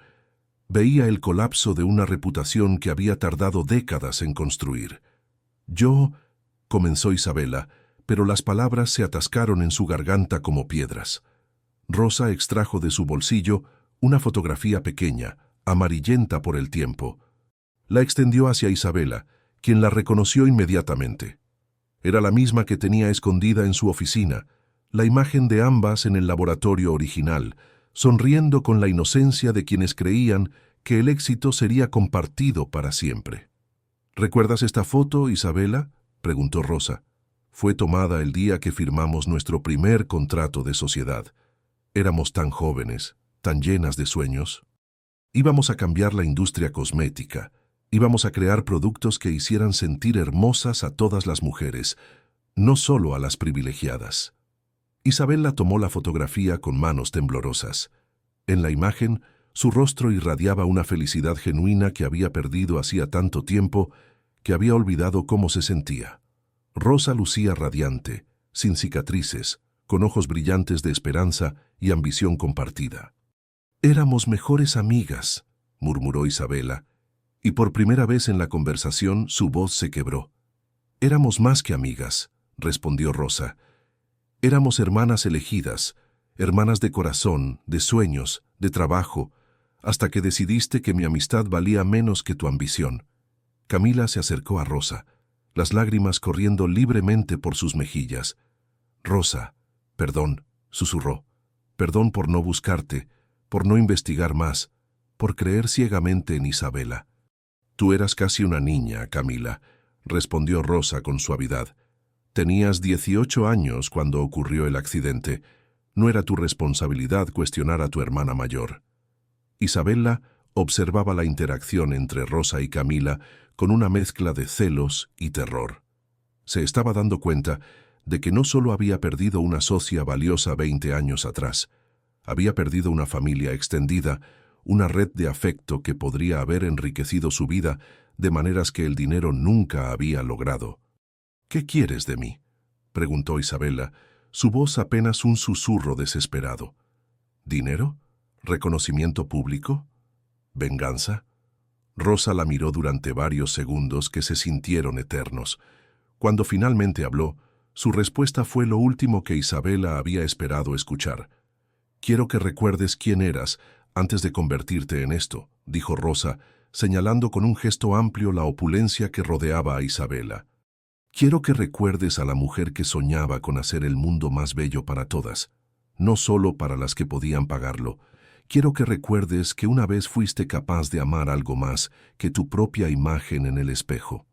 Veía el colapso de una reputación que había tardado décadas en construir. «Yo», comenzó Isabela, pero las palabras se atascaron en su garganta como piedras. Rosa extrajo de su bolsillo una fotografía pequeña, amarillenta por el tiempo. La extendió hacia Isabela, quien la reconoció inmediatamente. Era la misma que tenía escondida en su oficina, la imagen de ambas en el laboratorio original, sonriendo con la inocencia de quienes creían que el éxito sería compartido para siempre. ¿Recuerdas esta foto, Isabela?, preguntó Rosa. Fue tomada el día que firmamos nuestro primer contrato de sociedad. Éramos tan jóvenes, tan llenas de sueños. Íbamos a cambiar la industria cosmética. Íbamos a crear productos que hicieran sentir hermosas a todas las mujeres, no solo a las privilegiadas. Isabela tomó la fotografía con manos temblorosas. En la imagen, su rostro irradiaba una felicidad genuina que había perdido hacía tanto tiempo que había olvidado cómo se sentía. Rosa lucía radiante, sin cicatrices, con ojos brillantes de esperanza y ambición compartida. «Éramos mejores amigas», murmuró Isabela, y por primera vez en la conversación su voz se quebró. «Éramos más que amigas», respondió Rosa. «Éramos hermanas elegidas, hermanas de corazón, de sueños, de trabajo, hasta que decidiste que mi amistad valía menos que tu ambición». Camila se acercó a Rosa, las lágrimas corriendo libremente por sus mejillas. «Rosa, perdón», susurró. «Perdón por no buscarte, por no investigar más, por creer ciegamente en Isabela». «Tú eras casi una niña, Camila», respondió Rosa con suavidad. «Tenías 18 años cuando ocurrió el accidente. No era tu responsabilidad cuestionar a tu hermana mayor». Isabela observaba la interacción entre Rosa y Camila con una mezcla de celos y terror. Se estaba dando cuenta de que no solo había perdido una socia valiosa 20 años atrás, había perdido una familia extendida, una red de afecto que podría haber enriquecido su vida de maneras que el dinero nunca había logrado. «¿Qué quieres de mí?», preguntó Isabela, su voz apenas un susurro desesperado. «¿Dinero? ¿Reconocimiento público? ¿Venganza?». Rosa la miró durante varios segundos que se sintieron eternos. Cuando finalmente habló, su respuesta fue lo último que Isabela había esperado escuchar. «Quiero que recuerdes quién eras antes de convertirte en esto», dijo Rosa, señalando con un gesto amplio la opulencia que rodeaba a Isabela. «Quiero que recuerdes a la mujer que soñaba con hacer el mundo más bello para todas, no solo para las que podían pagarlo. Quiero que recuerdes que una vez fuiste capaz de amar algo más que tu propia imagen en el espejo».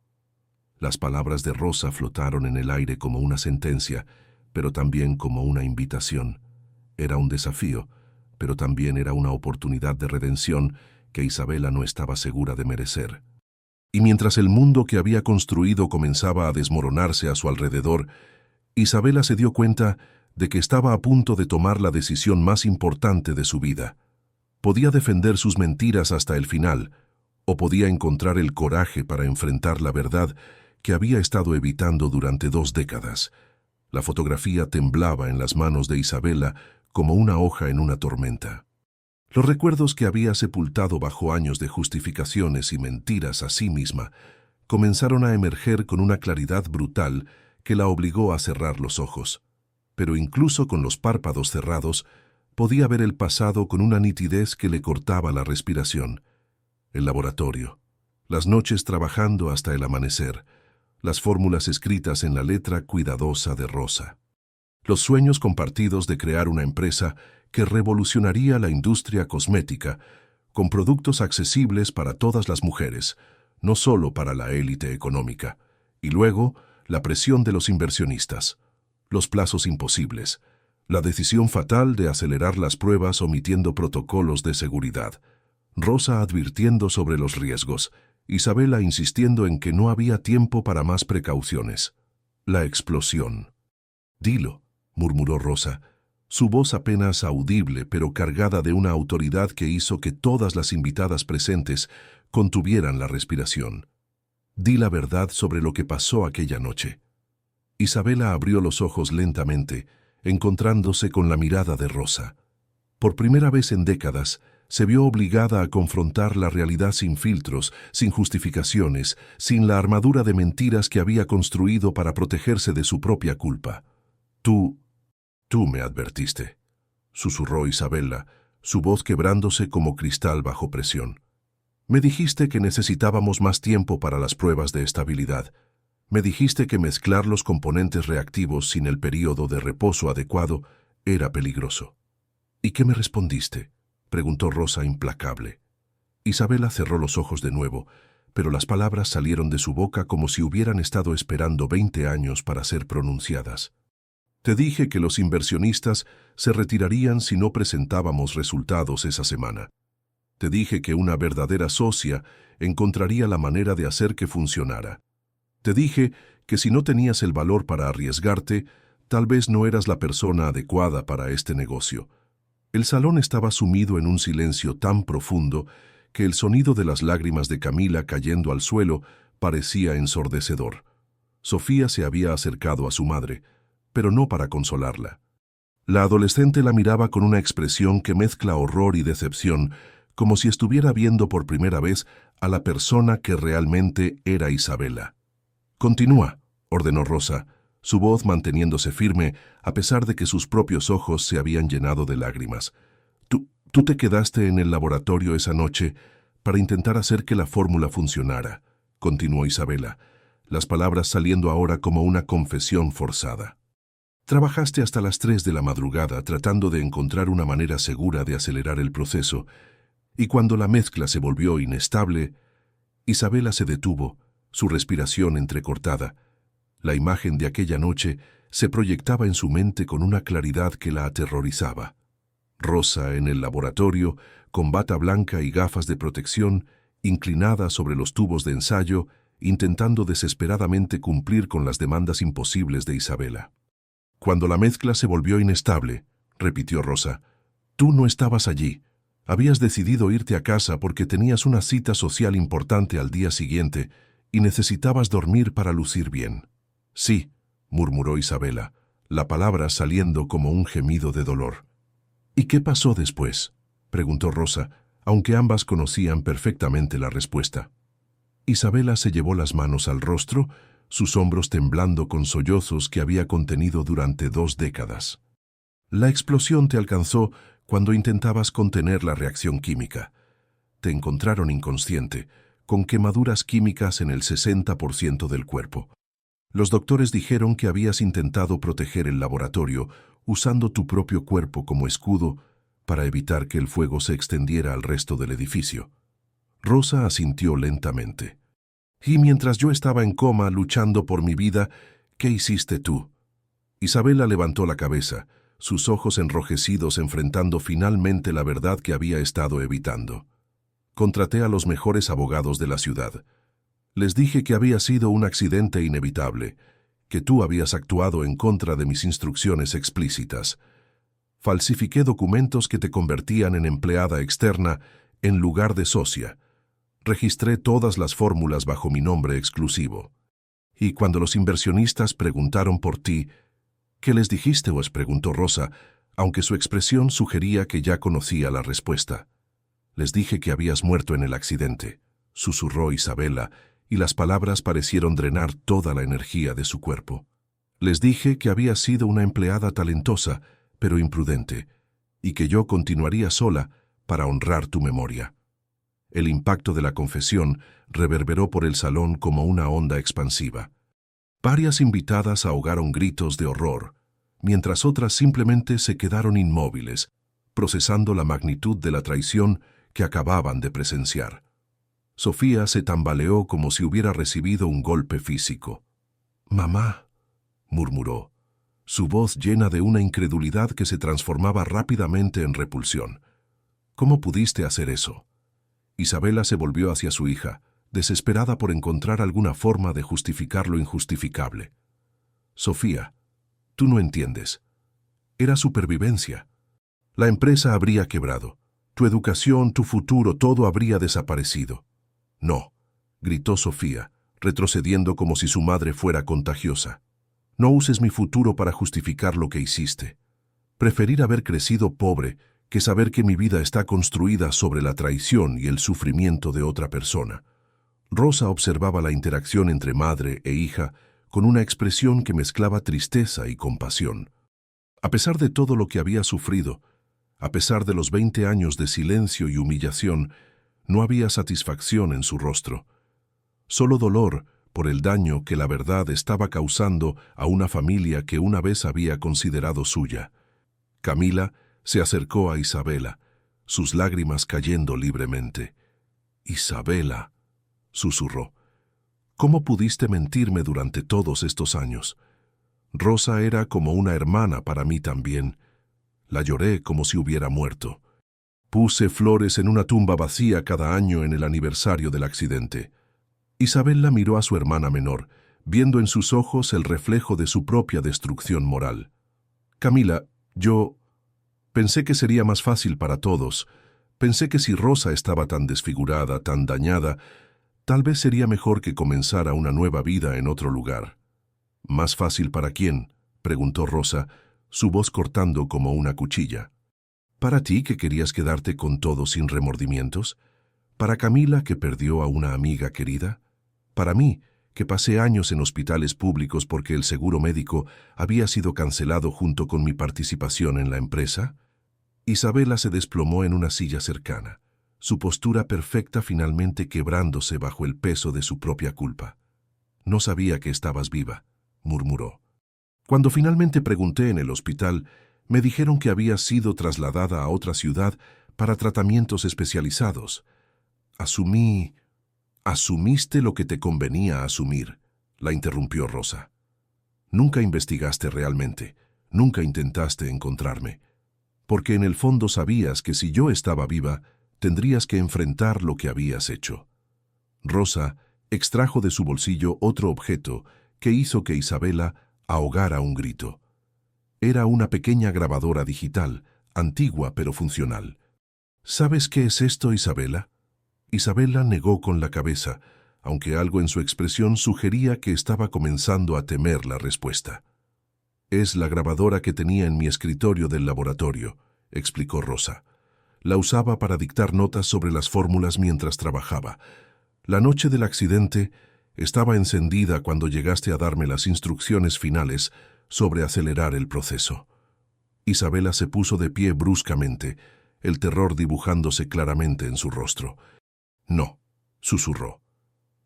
Las palabras de Rosa flotaron en el aire como una sentencia, pero también como una invitación. Era un desafío, pero también era una oportunidad de redención que Isabela no estaba segura de merecer. Y mientras el mundo que había construido comenzaba a desmoronarse a su alrededor, Isabela se dio cuenta de que estaba a punto de tomar la decisión más importante de su vida. Podía defender sus mentiras hasta el final, o podía encontrar el coraje para enfrentar la verdad que había estado evitando durante 2 décadas. La fotografía temblaba en las manos de Isabela como una hoja en una tormenta. Los recuerdos que había sepultado bajo años de justificaciones y mentiras a sí misma comenzaron a emerger con una claridad brutal que la obligó a cerrar los ojos. Pero incluso con los párpados cerrados, podía ver el pasado con una nitidez que le cortaba la respiración. El laboratorio, las noches trabajando hasta el amanecer, las fórmulas escritas en la letra cuidadosa de Rosa. Los sueños compartidos de crear una empresa que revolucionaría la industria cosmética, con productos accesibles para todas las mujeres, no solo para la élite económica. Y luego, la presión de los inversionistas, los plazos imposibles, la decisión fatal de acelerar las pruebas omitiendo protocolos de seguridad. Rosa advirtiendo sobre los riesgos, Isabela insistiendo en que no había tiempo para más precauciones. La explosión. «Dilo», murmuró Rosa, su voz apenas audible pero cargada de una autoridad que hizo que todas las invitadas presentes contuvieran la respiración. «Di la verdad sobre lo que pasó aquella noche». Isabela abrió los ojos lentamente, encontrándose con la mirada de Rosa. Por primera vez en décadas, se vio obligada a confrontar la realidad sin filtros, sin justificaciones, sin la armadura de mentiras que había construido para protegerse de su propia culpa. Tú me advertiste», susurró Isabela, su voz quebrándose como cristal bajo presión. «Me dijiste que necesitábamos más tiempo para las pruebas de estabilidad. Me dijiste que mezclar los componentes reactivos sin el período de reposo adecuado era peligroso». «¿Y qué me respondiste?», preguntó Rosa implacable. Isabela cerró los ojos de nuevo, pero las palabras salieron de su boca como si hubieran estado esperando 20 años para ser pronunciadas. Te dije que los inversionistas se retirarían si no presentábamos resultados esa semana. Te dije que una verdadera socia encontraría la manera de hacer que funcionara. Te dije que si no tenías el valor para arriesgarte, tal vez no eras la persona adecuada para este negocio. El salón estaba sumido en un silencio tan profundo que el sonido de las lágrimas de Camila cayendo al suelo parecía ensordecedor. Sofía se había acercado a su madre, pero no para consolarla. La adolescente la miraba con una expresión que mezcla horror y decepción, como si estuviera viendo por primera vez a la persona que realmente era Isabela. «Continúa», ordenó Rosa, su voz manteniéndose firme a pesar de que sus propios ojos se habían llenado de lágrimas. Tú te quedaste en el laboratorio esa noche para intentar hacer que la fórmula funcionara», continuó Isabela, las palabras saliendo ahora como una confesión forzada. «Trabajaste hasta las 3 de la madrugada tratando de encontrar una manera segura de acelerar el proceso, y cuando la mezcla se volvió inestable, Isabela se detuvo, su respiración entrecortada. La imagen de aquella noche se proyectaba en su mente con una claridad que la aterrorizaba. Rosa en el laboratorio, con bata blanca y gafas de protección, inclinada sobre los tubos de ensayo, intentando desesperadamente cumplir con las demandas imposibles de Isabela. «Cuando la mezcla se volvió inestable», repitió Rosa, «tú no estabas allí. Habías decidido irte a casa porque tenías una cita social importante al día siguiente y necesitabas dormir para lucir bien». «Sí», murmuró Isabela, la palabra saliendo como un gemido de dolor. «¿Y qué pasó después?», preguntó Rosa, aunque ambas conocían perfectamente la respuesta. Isabela se llevó las manos al rostro, sus hombros temblando con sollozos que había contenido durante 2 décadas. «La explosión te alcanzó cuando intentabas contener la reacción química. Te encontraron inconsciente, con quemaduras químicas en el 60% del cuerpo. Los doctores dijeron que habías intentado proteger el laboratorio usando tu propio cuerpo como escudo para evitar que el fuego se extendiera al resto del edificio». Rosa asintió lentamente. «Y mientras yo estaba en coma luchando por mi vida, ¿qué hiciste tú?». Isabela levantó la cabeza, sus ojos enrojecidos enfrentando finalmente la verdad que había estado evitando. «Contraté a los mejores abogados de la ciudad. Les dije que había sido un accidente inevitable, que tú habías actuado en contra de mis instrucciones explícitas. Falsifiqué documentos que te convertían en empleada externa en lugar de socia. Registré todas las fórmulas bajo mi nombre exclusivo. Y cuando los inversionistas preguntaron por ti, ¿qué les dijiste?», os preguntó Rosa, aunque su expresión sugería que ya conocía la respuesta. «Les dije que habías muerto en el accidente», susurró Isabela, y las palabras parecieron drenar toda la energía de su cuerpo. «Les dije que habías sido una empleada talentosa, pero imprudente, y que yo continuaría sola para honrar tu memoria». El impacto de la confesión reverberó por el salón como una onda expansiva. Varias invitadas ahogaron gritos de horror, mientras otras simplemente se quedaron inmóviles, procesando la magnitud de la traición que acababan de presenciar. Sofía se tambaleó como si hubiera recibido un golpe físico. «Mamá», murmuró, su voz llena de una incredulidad que se transformaba rápidamente en repulsión. «¿Cómo pudiste hacer eso?». Isabela se volvió hacia su hija, desesperada por encontrar alguna forma de justificar lo injustificable. «Sofía, tú no entiendes. Era supervivencia. La empresa habría quebrado. Tu educación, tu futuro, todo habría desaparecido». «No», gritó Sofía, retrocediendo como si su madre fuera contagiosa. «No uses mi futuro para justificar lo que hiciste. Preferir haber crecido pobre que saber que mi vida está construida sobre la traición y el sufrimiento de otra persona». Rosa observaba la interacción entre madre e hija con una expresión que mezclaba tristeza y compasión. A pesar de todo lo que había sufrido, a pesar de los 20 años de silencio y humillación, no había satisfacción en su rostro. Solo dolor por el daño que la verdad estaba causando a una familia que una vez había considerado suya. Camila se acercó a Isabela, sus lágrimas cayendo libremente. Isabela, susurró, ¿cómo pudiste mentirme durante todos estos años? Rosa era como una hermana para mí también. La lloré como si hubiera muerto. Puse flores en una tumba vacía cada año en el aniversario del accidente. Isabela miró a su hermana menor, viendo en sus ojos el reflejo de su propia destrucción moral. Camila, yo pensé que sería más fácil para todos. Pensé que si Rosa estaba tan desfigurada, tan dañada, tal vez sería mejor que comenzara una nueva vida en otro lugar. ¿Más fácil para quién?, preguntó Rosa, su voz cortando como una cuchilla. ¿Para ti que querías quedarte con todo sin remordimientos? ¿Para Camila que perdió a una amiga querida? ¿Para mí que pasé años en hospitales públicos porque el seguro médico había sido cancelado junto con mi participación en la empresa? Isabela se desplomó en una silla cercana, su postura perfecta finalmente quebrándose bajo el peso de su propia culpa. No sabía que estabas viva, murmuró. Cuando finalmente pregunté en el hospital, me dijeron que había sido trasladada a otra ciudad para tratamientos especializados. Asumiste lo que te convenía asumir, la interrumpió Rosa. Nunca investigaste realmente, nunca intentaste encontrarme, porque en el fondo sabías que si yo estaba viva, tendrías que enfrentar lo que habías hecho. Rosa extrajo de su bolsillo otro objeto que hizo que Isabela ahogara un grito. Era una pequeña grabadora digital, antigua pero funcional. ¿Sabes qué es esto, Isabela? Isabela negó con la cabeza, aunque algo en su expresión sugería que estaba comenzando a temer la respuesta. Es la grabadora que tenía en mi escritorio del laboratorio, explicó Rosa. La usaba para dictar notas sobre las fórmulas mientras trabajaba. La noche del accidente estaba encendida cuando llegaste a darme las instrucciones finales sobre acelerar el proceso. Isabela se puso de pie bruscamente, el terror dibujándose claramente en su rostro. No, susurró.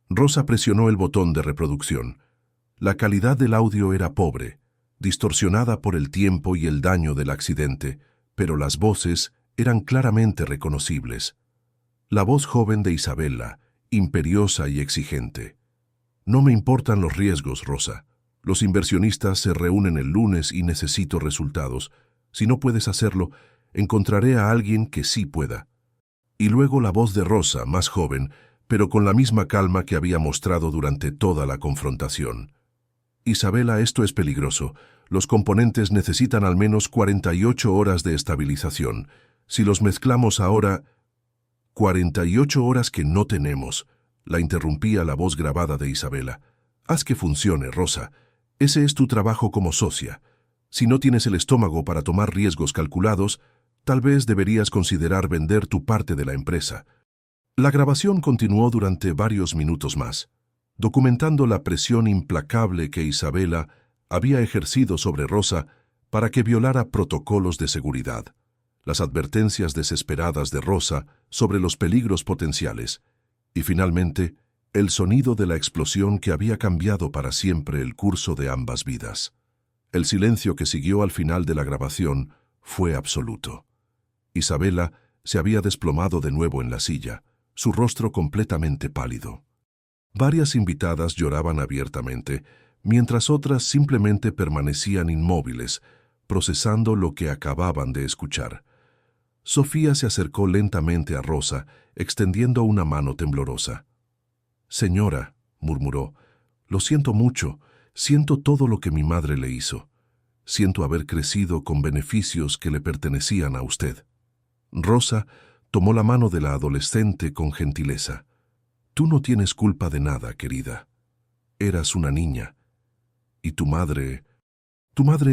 Rosa presionó el botón de reproducción. La calidad del audio era pobre, distorsionada por el tiempo y el daño del accidente, pero las voces eran claramente reconocibles. La voz joven de Isabela, imperiosa y exigente. No me importan los riesgos, Rosa. Los inversionistas se reúnen el lunes y necesito resultados. Si no puedes hacerlo, encontraré a alguien que sí pueda. Y luego la voz de Rosa, más joven, pero con la misma calma que había mostrado durante toda la confrontación. Isabela, esto es peligroso. Los componentes necesitan al menos 48 horas de estabilización. Si los mezclamos ahora... 48 horas que no tenemos, la interrumpía la voz grabada de Isabela. Haz que funcione, Rosa. Ese es tu trabajo como socia. Si no tienes el estómago para tomar riesgos calculados, tal vez deberías considerar vender tu parte de la empresa. La grabación continuó durante varios minutos más, documentando la presión implacable que Isabela había ejercido sobre Rosa para que violara protocolos de seguridad, las advertencias desesperadas de Rosa sobre los peligros potenciales, y finalmente, el sonido de la explosión que había cambiado para siempre el curso de ambas vidas. El silencio que siguió al final de la grabación fue absoluto. Isabela se había desplomado de nuevo en la silla, su rostro completamente pálido. Varias invitadas lloraban abiertamente, mientras otras simplemente permanecían inmóviles, procesando lo que acababan de escuchar. Sofía se acercó lentamente a Rosa, extendiendo una mano temblorosa. «Señora», murmuró, «lo siento mucho, siento todo lo que mi madre le hizo. Siento haber crecido con beneficios que le pertenecían a usted». Rosa tomó la mano de la adolescente con gentileza. «Tú no tienes culpa de nada, querida. Eras una niña. Y tu madre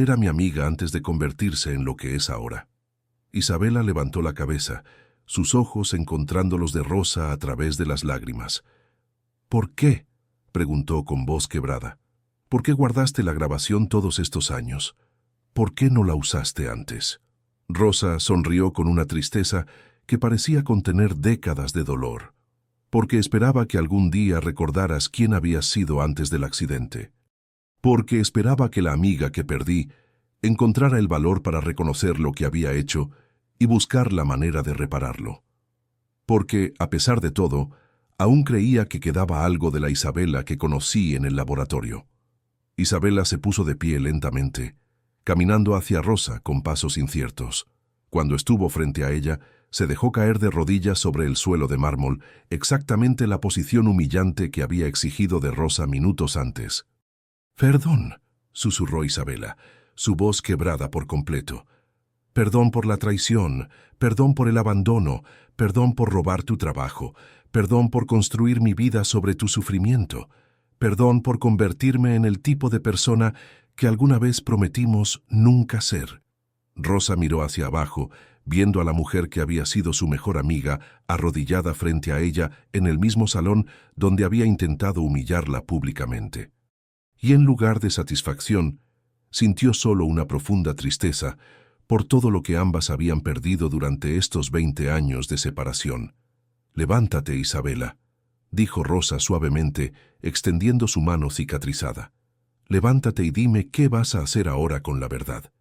era mi amiga antes de convertirse en lo que es ahora». Isabela levantó la cabeza, sus ojos encontrando los de Rosa a través de las lágrimas. «¿Por qué?», preguntó con voz quebrada. «¿Por qué guardaste la grabación todos estos años? ¿Por qué no la usaste antes?». Rosa sonrió con una tristeza que parecía contener décadas de dolor, porque esperaba que algún día recordaras quién habías sido antes del accidente. Porque esperaba que la amiga que perdí encontrara el valor para reconocer lo que había hecho y buscar la manera de repararlo. porque, a pesar de todo, aún creía que quedaba algo de la Isabela que conocí en el laboratorio. Isabela se puso de pie lentamente, caminando hacia Rosa con pasos inciertos. Cuando estuvo frente a ella, se dejó caer de rodillas sobre el suelo de mármol, exactamente la posición humillante que había exigido de Rosa minutos antes. «Perdón», susurró Isabela, su voz quebrada por completo. «Perdón por la traición, perdón por el abandono, perdón por robar tu trabajo, perdón por construir mi vida sobre tu sufrimiento, perdón por convertirme en el tipo de persona que alguna vez prometimos nunca ser». Rosa miró hacia abajo, viendo a la mujer que había sido su mejor amiga, arrodillada frente a ella en el mismo salón donde había intentado humillarla públicamente. Y en lugar de satisfacción, sintió solo una profunda tristeza por todo lo que ambas habían perdido durante estos 20 años de separación. «Levántate, Isabela», dijo Rosa suavemente, extendiendo su mano cicatrizada. «Levántate y dime qué vas a hacer ahora con la verdad».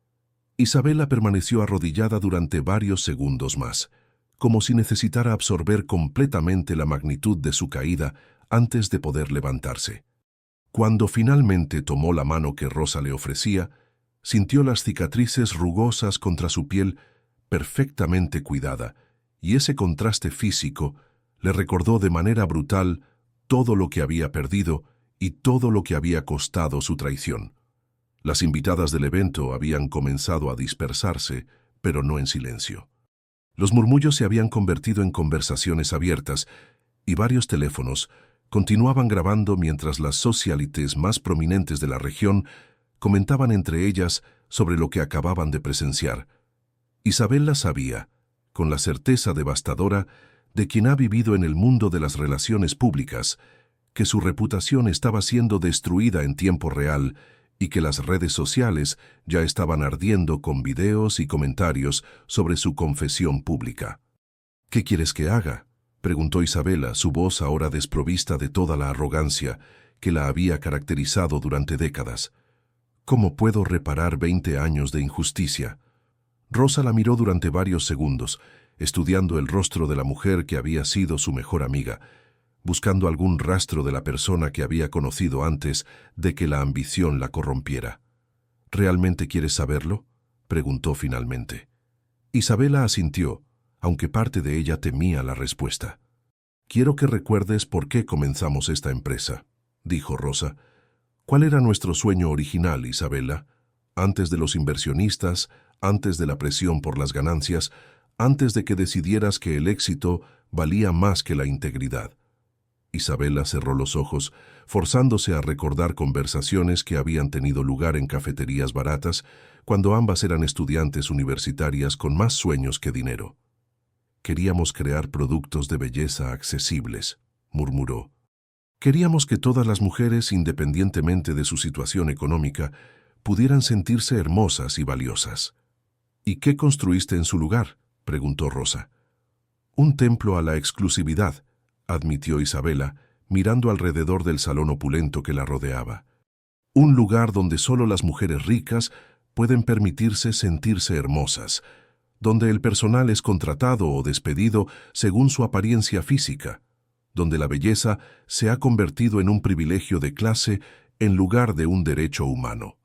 Isabela permaneció arrodillada durante varios segundos más, como si necesitara absorber completamente la magnitud de su caída antes de poder levantarse. Cuando finalmente tomó la mano que Rosa le ofrecía, sintió las cicatrices rugosas contra su piel perfectamente cuidada, y ese contraste físico le recordó de manera brutal todo lo que había perdido y todo lo que había costado su traición. Las invitadas del evento habían comenzado a dispersarse, pero no en silencio. Los murmullos se habían convertido en conversaciones abiertas, y varios teléfonos continuaban grabando mientras las socialites más prominentes de la región comentaban entre ellas sobre lo que acababan de presenciar. Isabela sabía, con la certeza devastadora de quien ha vivido en el mundo de las relaciones públicas, que su reputación estaba siendo destruida en tiempo real y que las redes sociales ya estaban ardiendo con videos y comentarios sobre su confesión pública. «¿Qué quieres que haga?», preguntó Isabela, su voz ahora desprovista de toda la arrogancia que la había caracterizado durante décadas. «¿Cómo puedo reparar 20 años de injusticia?». Rosa la miró durante varios segundos, estudiando el rostro de la mujer que había sido su mejor amiga, buscando algún rastro de la persona que había conocido antes de que la ambición la corrompiera. «¿Realmente quieres saberlo?», preguntó finalmente. Isabela asintió, aunque parte de ella temía la respuesta. «Quiero que recuerdes por qué comenzamos esta empresa», dijo Rosa. «¿Cuál era nuestro sueño original, Isabela? Antes de los inversionistas, antes de la presión por las ganancias, antes de que decidieras que el éxito valía más que la integridad». Isabela cerró los ojos, forzándose a recordar conversaciones que habían tenido lugar en cafeterías baratas cuando ambas eran estudiantes universitarias con más sueños que dinero. «Queríamos crear productos de belleza accesibles», murmuró. «Queríamos que todas las mujeres, independientemente de su situación económica, pudieran sentirse hermosas y valiosas». «¿Y qué construiste en su lugar?», preguntó Rosa. «Un templo a la exclusividad», admitió Isabela, mirando alrededor del salón opulento que la rodeaba. «Un lugar donde solo las mujeres ricas pueden permitirse sentirse hermosas, donde el personal es contratado o despedido según su apariencia física, donde la belleza se ha convertido en un privilegio de clase en lugar de un derecho humano».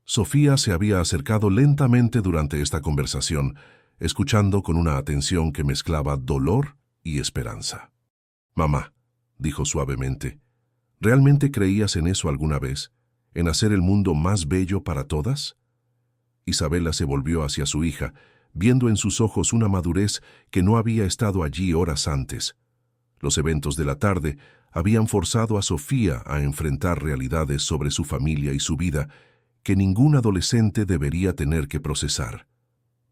Sofía se había acercado lentamente durante esta conversación, escuchando con una atención que mezclaba dolor y esperanza. «Mamá», dijo suavemente, «¿realmente creías en eso alguna vez? ¿En hacer el mundo más bello para todas?». Isabela se volvió hacia su hija, viendo en sus ojos una madurez que no había estado allí horas antes. Los eventos de la tarde habían forzado a Sofía a enfrentar realidades sobre su familia y su vida que ningún adolescente debería tener que procesar.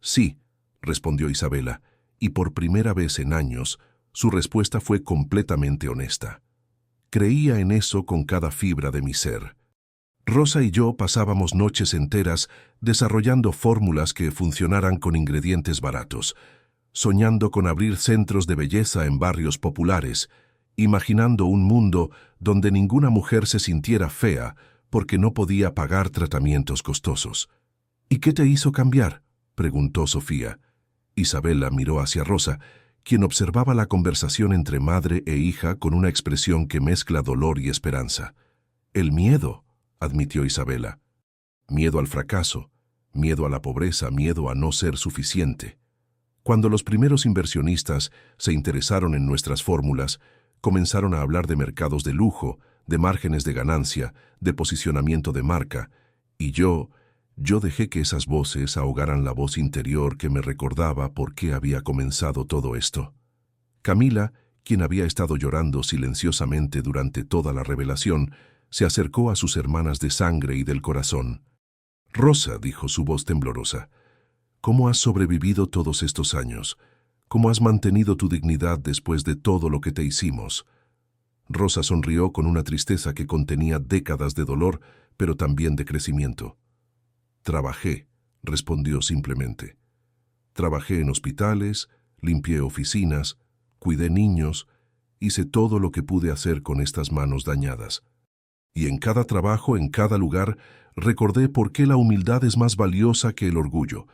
«Sí», respondió Isabela, y por primera vez en años, su respuesta fue completamente honesta. «Creía en eso con cada fibra de mi ser». Rosa y yo pasábamos noches enteras desarrollando fórmulas que funcionaran con ingredientes baratos, soñando con abrir centros de belleza en barrios populares, imaginando un mundo donde ninguna mujer se sintiera fea porque no podía pagar tratamientos costosos. «¿Y qué te hizo cambiar?», preguntó Sofía. Isabela miró hacia Rosa, quien observaba la conversación entre madre e hija con una expresión que mezcla dolor y esperanza. «El miedo», admitió Isabela. «Miedo al fracaso, miedo a la pobreza, miedo a no ser suficiente». Cuando los primeros inversionistas se interesaron en nuestras fórmulas, comenzaron a hablar de mercados de lujo, de márgenes de ganancia, de posicionamiento de marca, y yo dejé que esas voces ahogaran la voz interior que me recordaba por qué había comenzado todo esto. Camila, quien había estado llorando silenciosamente durante toda la revelación, se acercó a sus hermanas de sangre y del corazón. «Rosa», dijo su voz temblorosa, «¿cómo has sobrevivido todos estos años? ¿Cómo has mantenido tu dignidad después de todo lo que te hicimos?» Rosa sonrió con una tristeza que contenía décadas de dolor, pero también de crecimiento. «Trabajé», respondió simplemente. «Trabajé en hospitales, limpié oficinas, cuidé niños, hice todo lo que pude hacer con estas manos dañadas. Y en cada trabajo, en cada lugar, recordé por qué la humildad es más valiosa que el orgullo,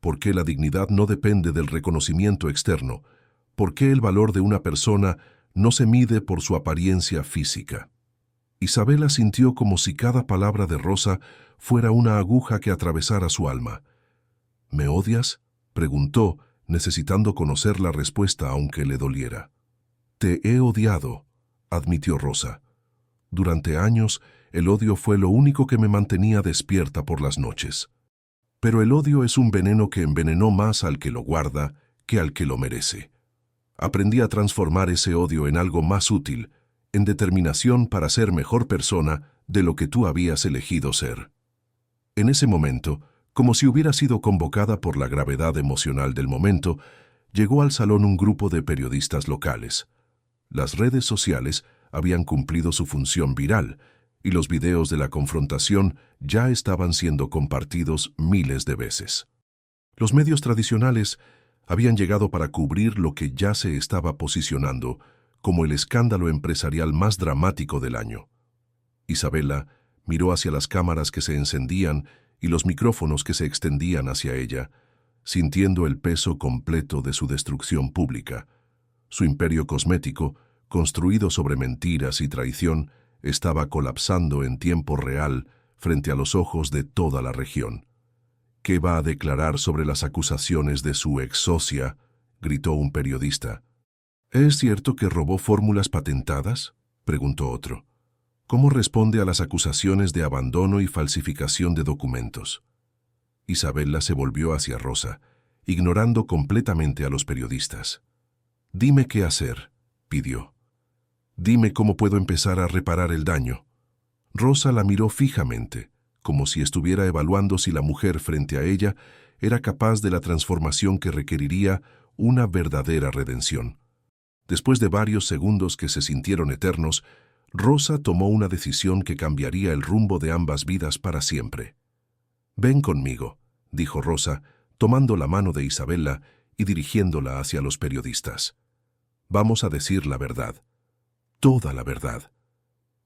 por qué la dignidad no depende del reconocimiento externo, por qué el valor de una persona no se mide por su apariencia física». Isabela sintió como si cada palabra de Rosa fuera una aguja que atravesara su alma. «¿Me odias?», preguntó, necesitando conocer la respuesta aunque le doliera. «Te he odiado», admitió Rosa. «Durante años, el odio fue lo único que me mantenía despierta por las noches. Pero el odio es un veneno que envenenó más al que lo guarda que al que lo merece. Aprendí a transformar ese odio en algo más útil, en determinación para ser mejor persona de lo que tú habías elegido ser». En ese momento, como si hubiera sido convocada por la gravedad emocional del momento, llegó al salón un grupo de periodistas locales. Las redes sociales habían cumplido su función viral, y los videos de la confrontación ya estaban siendo compartidos miles de veces. Los medios tradicionales habían llegado para cubrir lo que ya se estaba posicionando como el escándalo empresarial más dramático del año. Isabela miró hacia las cámaras que se encendían y los micrófonos que se extendían hacia ella, sintiendo el peso completo de su destrucción pública. Su imperio cosmético, construido sobre mentiras y traición, estaba colapsando en tiempo real frente a los ojos de toda la región. «¿Qué va a declarar sobre las acusaciones de su ex socia?», gritó un periodista. «¿Es cierto que robó fórmulas patentadas?», preguntó otro. «¿Cómo responde a las acusaciones de abandono y falsificación de documentos?». Isabela se volvió hacia Rosa, ignorando completamente a los periodistas. «Dime qué hacer», pidió. «Dime cómo puedo empezar a reparar el daño». Rosa la miró fijamente, como si estuviera evaluando si la mujer frente a ella era capaz de la transformación que requeriría una verdadera redención. Después de varios segundos que se sintieron eternos, Rosa tomó una decisión que cambiaría el rumbo de ambas vidas para siempre. «Ven conmigo», dijo Rosa, tomando la mano de Isabela y dirigiéndola hacia los periodistas. «Vamos a decir la verdad. Toda la verdad».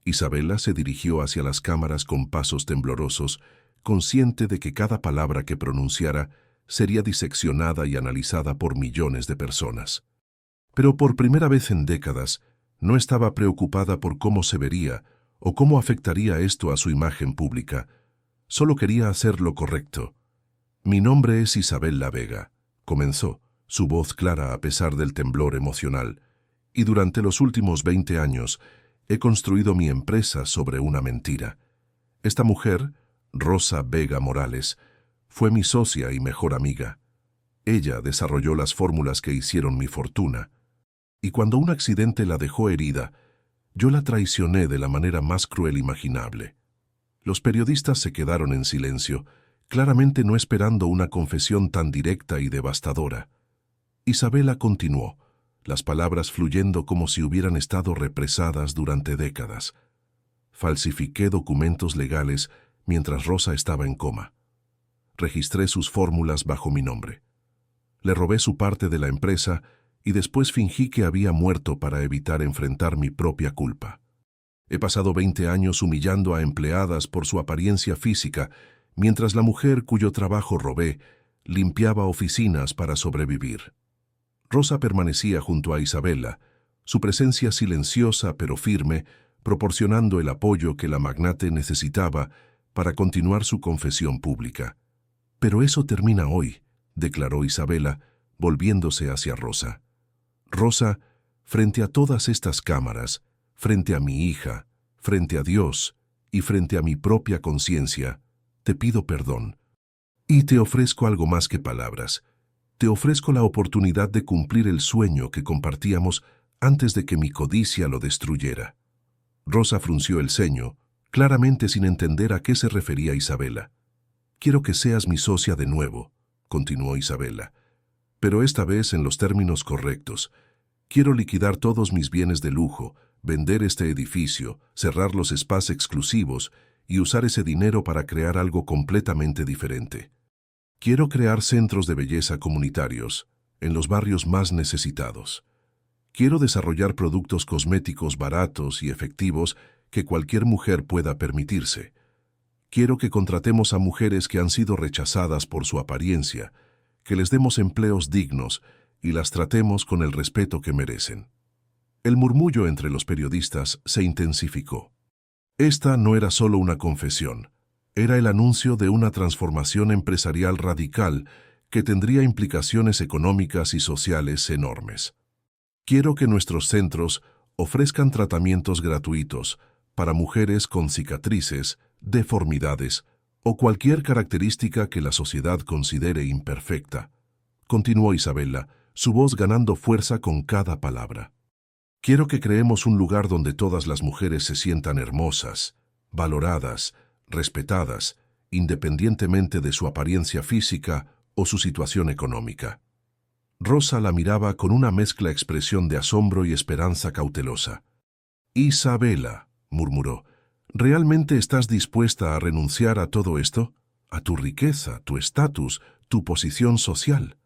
Isabela se dirigió hacia las cámaras con pasos temblorosos, consciente de que cada palabra que pronunciara sería diseccionada y analizada por millones de personas. Pero por primera vez en décadas, no estaba preocupada por cómo se vería o cómo afectaría esto a su imagen pública. Solo quería hacer lo correcto. «Mi nombre es Isabela Vega», comenzó, su voz clara a pesar del temblor emocional, «y durante los últimos 20 años he construido mi empresa sobre una mentira. Esta mujer, Rosa Vega Morales, fue mi socia y mejor amiga. Ella desarrolló las fórmulas que hicieron mi fortuna. Y cuando un accidente la dejó herida, yo la traicioné de la manera más cruel imaginable». Los periodistas se quedaron en silencio, claramente no esperando una confesión tan directa y devastadora. Isabela continuó, las palabras fluyendo como si hubieran estado represadas durante décadas. «Falsifiqué documentos legales mientras Rosa estaba en coma. Registré sus fórmulas bajo mi nombre. Le robé su parte de la empresa y después fingí que había muerto para evitar enfrentar mi propia culpa. He pasado 20 años humillando a empleadas por su apariencia física, mientras la mujer cuyo trabajo robé limpiaba oficinas para sobrevivir. Rosa permanecía junto a Isabela, su presencia silenciosa pero firme, proporcionando el apoyo que la magnate necesitaba para continuar su confesión pública. «Pero eso termina hoy», declaró Isabela, volviéndose hacia Rosa. «Rosa, frente a todas estas cámaras, frente a mi hija, frente a Dios y frente a mi propia conciencia, te pido perdón. Y te ofrezco algo más que palabras. Te ofrezco la oportunidad de cumplir el sueño que compartíamos antes de que mi codicia lo destruyera». Rosa frunció el ceño, claramente sin entender a qué se refería Isabela. «Quiero que seas mi socia de nuevo», continuó Isabela, «pero esta vez en los términos correctos. Quiero liquidar todos mis bienes de lujo, vender este edificio, cerrar los spas exclusivos y usar ese dinero para crear algo completamente diferente. Quiero crear centros de belleza comunitarios en los barrios más necesitados. Quiero desarrollar productos cosméticos baratos y efectivos que cualquier mujer pueda permitirse. Quiero que contratemos a mujeres que han sido rechazadas por su apariencia, que les demos empleos dignos y las tratemos con el respeto que merecen». El murmullo entre los periodistas se intensificó. Esta no era solo una confesión, era el anuncio de una transformación empresarial radical que tendría implicaciones económicas y sociales enormes. «Quiero que nuestros centros ofrezcan tratamientos gratuitos para mujeres con cicatrices, deformidades o cualquier característica que la sociedad considere imperfecta», continuó Isabela, su voz ganando fuerza con cada palabra. «Quiero que creemos un lugar donde todas las mujeres se sientan hermosas, valoradas, respetadas, independientemente de su apariencia física o su situación económica». Rosa la miraba con una mezcla expresión de asombro y esperanza cautelosa. «Isabela», murmuró, «¿realmente estás dispuesta a renunciar a todo esto? ¿A tu riqueza, tu estatus, tu posición social?»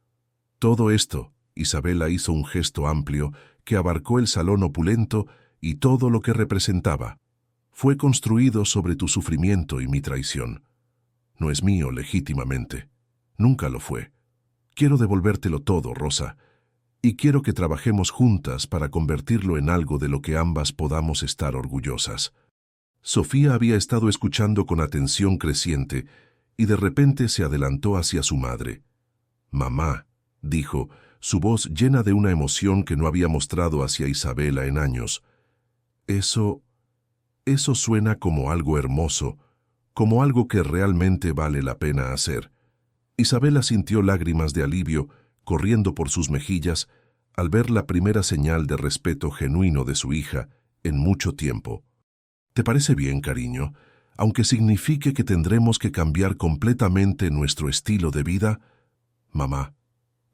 «Todo esto», Isabela hizo un gesto amplio que abarcó el salón opulento y todo lo que representaba, «fue construido sobre tu sufrimiento y mi traición. No es mío legítimamente. Nunca lo fue. Quiero devolvértelo todo, Rosa, y quiero que trabajemos juntas para convertirlo en algo de lo que ambas podamos estar orgullosas». Sofía había estado escuchando con atención creciente y de repente se adelantó hacia su madre. «Mamá», dijo, su voz llena de una emoción que no había mostrado hacia Isabela en años. Eso suena como algo hermoso, como algo que realmente vale la pena hacer». Isabela sintió lágrimas de alivio corriendo por sus mejillas al ver la primera señal de respeto genuino de su hija en mucho tiempo. «¿Te parece bien, cariño, aunque signifique que tendremos que cambiar completamente nuestro estilo de vida?» «Mamá»,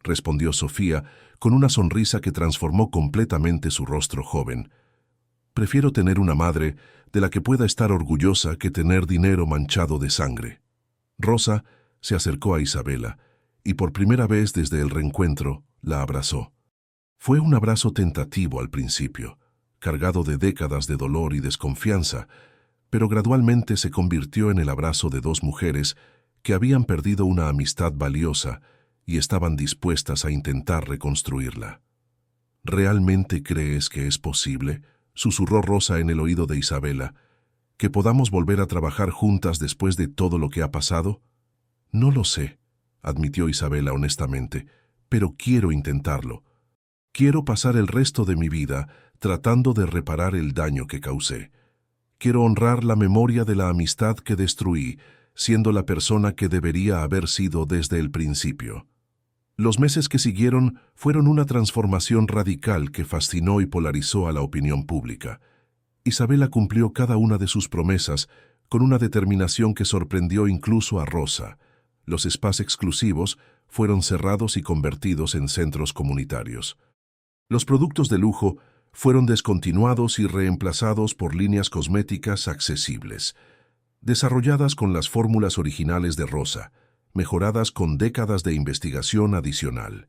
respondió Sofía con una sonrisa que transformó completamente su rostro joven, «prefiero tener una madre de la que pueda estar orgullosa que tener dinero manchado de sangre». Rosa se acercó a Isabela y por primera vez desde el reencuentro la abrazó. Fue un abrazo tentativo al principio, cargado de décadas de dolor y desconfianza, pero gradualmente se convirtió en el abrazo de dos mujeres que habían perdido una amistad valiosa y estaban dispuestas a intentar reconstruirla. «¿Realmente crees que es posible?», susurró Rosa en el oído de Isabela, «que podamos volver a trabajar juntas después de todo lo que ha pasado?» «No lo sé», admitió Isabela honestamente, «pero quiero intentarlo. Quiero pasar el resto de mi vida tratando de reparar el daño que causé. Quiero honrar la memoria de la amistad que destruí, siendo la persona que debería haber sido desde el principio». Los meses que siguieron fueron una transformación radical que fascinó y polarizó a la opinión pública. Isabela cumplió cada una de sus promesas con una determinación que sorprendió incluso a Rosa. Los spas exclusivos fueron cerrados y convertidos en centros comunitarios. Los productos de lujo fueron descontinuados y reemplazados por líneas cosméticas accesibles, desarrolladas con las fórmulas originales de Rosa, mejoradas con décadas de investigación adicional.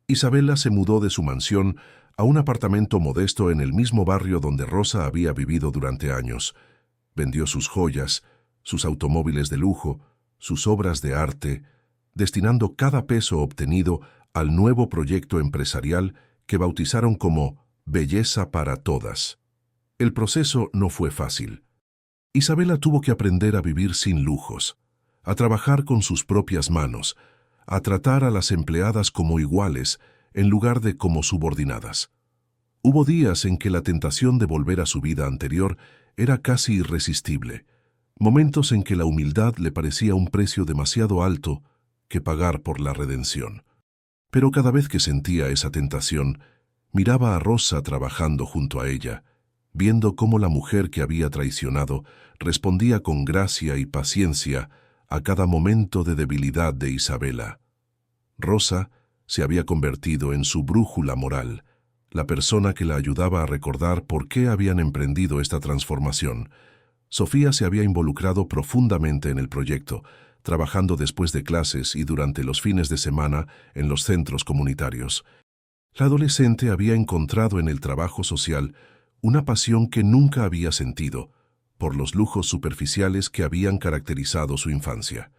Isabela se mudó de su mansión a un apartamento modesto en el mismo barrio donde Rosa había vivido durante años. Vendió sus joyas, sus automóviles de lujo, sus obras de arte, destinando cada peso obtenido al nuevo proyecto empresarial que bautizaron como Belleza para Todas. El proceso no fue fácil. Isabela tuvo que aprender a vivir sin lujos, a trabajar con sus propias manos, a tratar a las empleadas como iguales en lugar de como subordinadas. Hubo días en que la tentación de volver a su vida anterior era casi irresistible, momentos en que la humildad le parecía un precio demasiado alto que pagar por la redención. Pero cada vez que sentía esa tentación, miraba a Rosa trabajando junto a ella, viendo cómo la mujer que había traicionado respondía con gracia y paciencia a cada momento de debilidad de Isabela. Rosa se había convertido en su brújula moral, la persona que la ayudaba a recordar por qué habían emprendido esta transformación. Sofía se había involucrado profundamente en el proyecto, trabajando después de clases y durante los fines de semana en los centros comunitarios. La adolescente había encontrado en el trabajo social una pasión que nunca había sentido, por los lujos superficiales que habían caracterizado su infancia.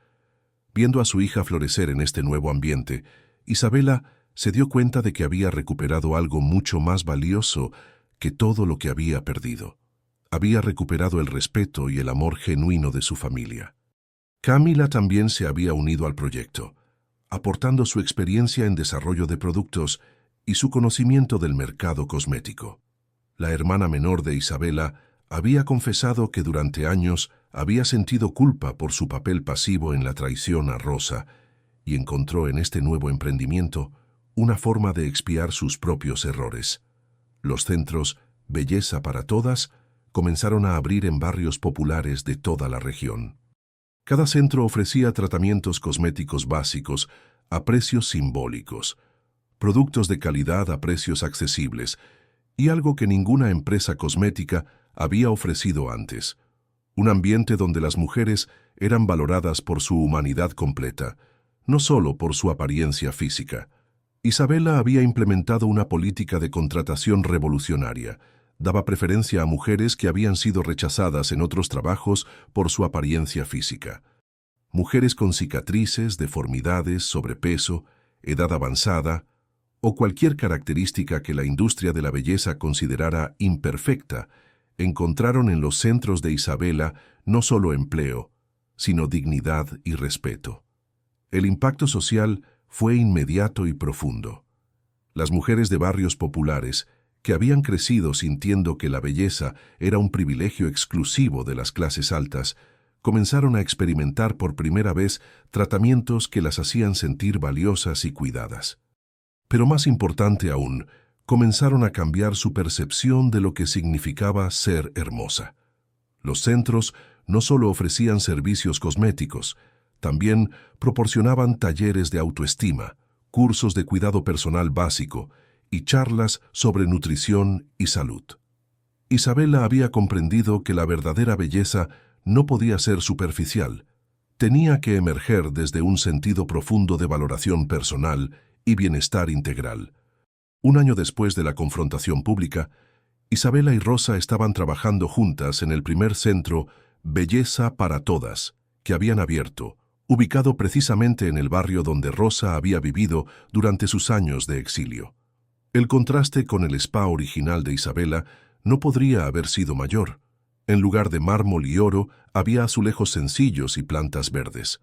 Viendo a su hija florecer en este nuevo ambiente, Isabela se dio cuenta de que había recuperado algo mucho más valioso que todo lo que había perdido. Había recuperado el respeto y el amor genuino de su familia. Camila también se había unido al proyecto, aportando su experiencia en desarrollo de productos y su conocimiento del mercado cosmético. La hermana menor de Isabela había confesado que durante años había sentido culpa por su papel pasivo en la traición a Rosa y encontró en este nuevo emprendimiento una forma de expiar sus propios errores. Los centros Belleza para Todas comenzaron a abrir en barrios populares de toda la región. Cada centro ofrecía tratamientos cosméticos básicos a precios simbólicos, productos de calidad a precios accesibles y algo que ninguna empresa cosmética había ofrecido antes. Un ambiente donde las mujeres eran valoradas por su humanidad completa, no solo por su apariencia física. Isabela había implementado una política de contratación revolucionaria. Daba preferencia a mujeres que habían sido rechazadas en otros trabajos por su apariencia física. Mujeres con cicatrices, deformidades, sobrepeso, edad avanzada o cualquier característica que la industria de la belleza considerara imperfecta, encontraron en los centros de Isabela no solo empleo, sino dignidad y respeto. El impacto social fue inmediato y profundo. Las mujeres de barrios populares, que habían crecido sintiendo que la belleza era un privilegio exclusivo de las clases altas, comenzaron a experimentar por primera vez tratamientos que las hacían sentir valiosas y cuidadas. Pero más importante aún, comenzaron a cambiar su percepción de lo que significaba ser hermosa. Los centros no solo ofrecían servicios cosméticos, también proporcionaban talleres de autoestima, cursos de cuidado personal básico y charlas sobre nutrición y salud. Isabela había comprendido que la verdadera belleza no podía ser superficial, tenía que emerger desde un sentido profundo de valoración personal y bienestar integral. Un año después de la confrontación pública, Isabela y Rosa estaban trabajando juntas en el primer centro Belleza para Todas, que habían abierto, ubicado precisamente en el barrio donde Rosa había vivido durante sus años de exilio. El contraste con el spa original de Isabela no podría haber sido mayor. En lugar de mármol y oro, había azulejos sencillos y plantas verdes.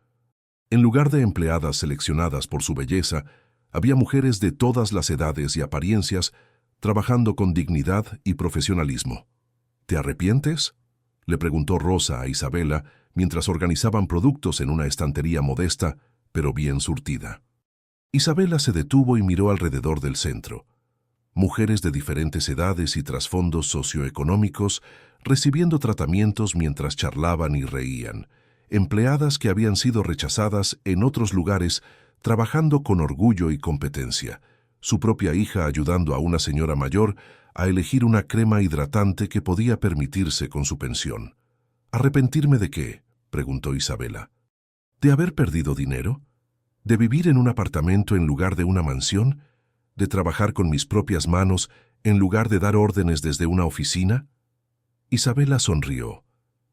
En lugar de empleadas seleccionadas por su belleza, había mujeres de todas las edades y apariencias trabajando con dignidad y profesionalismo. ¿Te arrepientes?, le preguntó Rosa a Isabela mientras organizaban productos en una estantería modesta, pero bien surtida. Isabela se detuvo y miró alrededor del centro. Mujeres de diferentes edades y trasfondos socioeconómicos recibiendo tratamientos mientras charlaban y reían. Empleadas que habían sido rechazadas en otros lugares trabajando con orgullo y competencia. Su propia hija ayudando a una señora mayor a elegir una crema hidratante que podía permitirse con su pensión. ¿Arrepentirme de qué?, preguntó Isabela. ¿De haber perdido dinero? ¿De vivir en un apartamento en lugar de una mansión? ¿De trabajar con mis propias manos en lugar de dar órdenes desde una oficina? Isabela sonrió,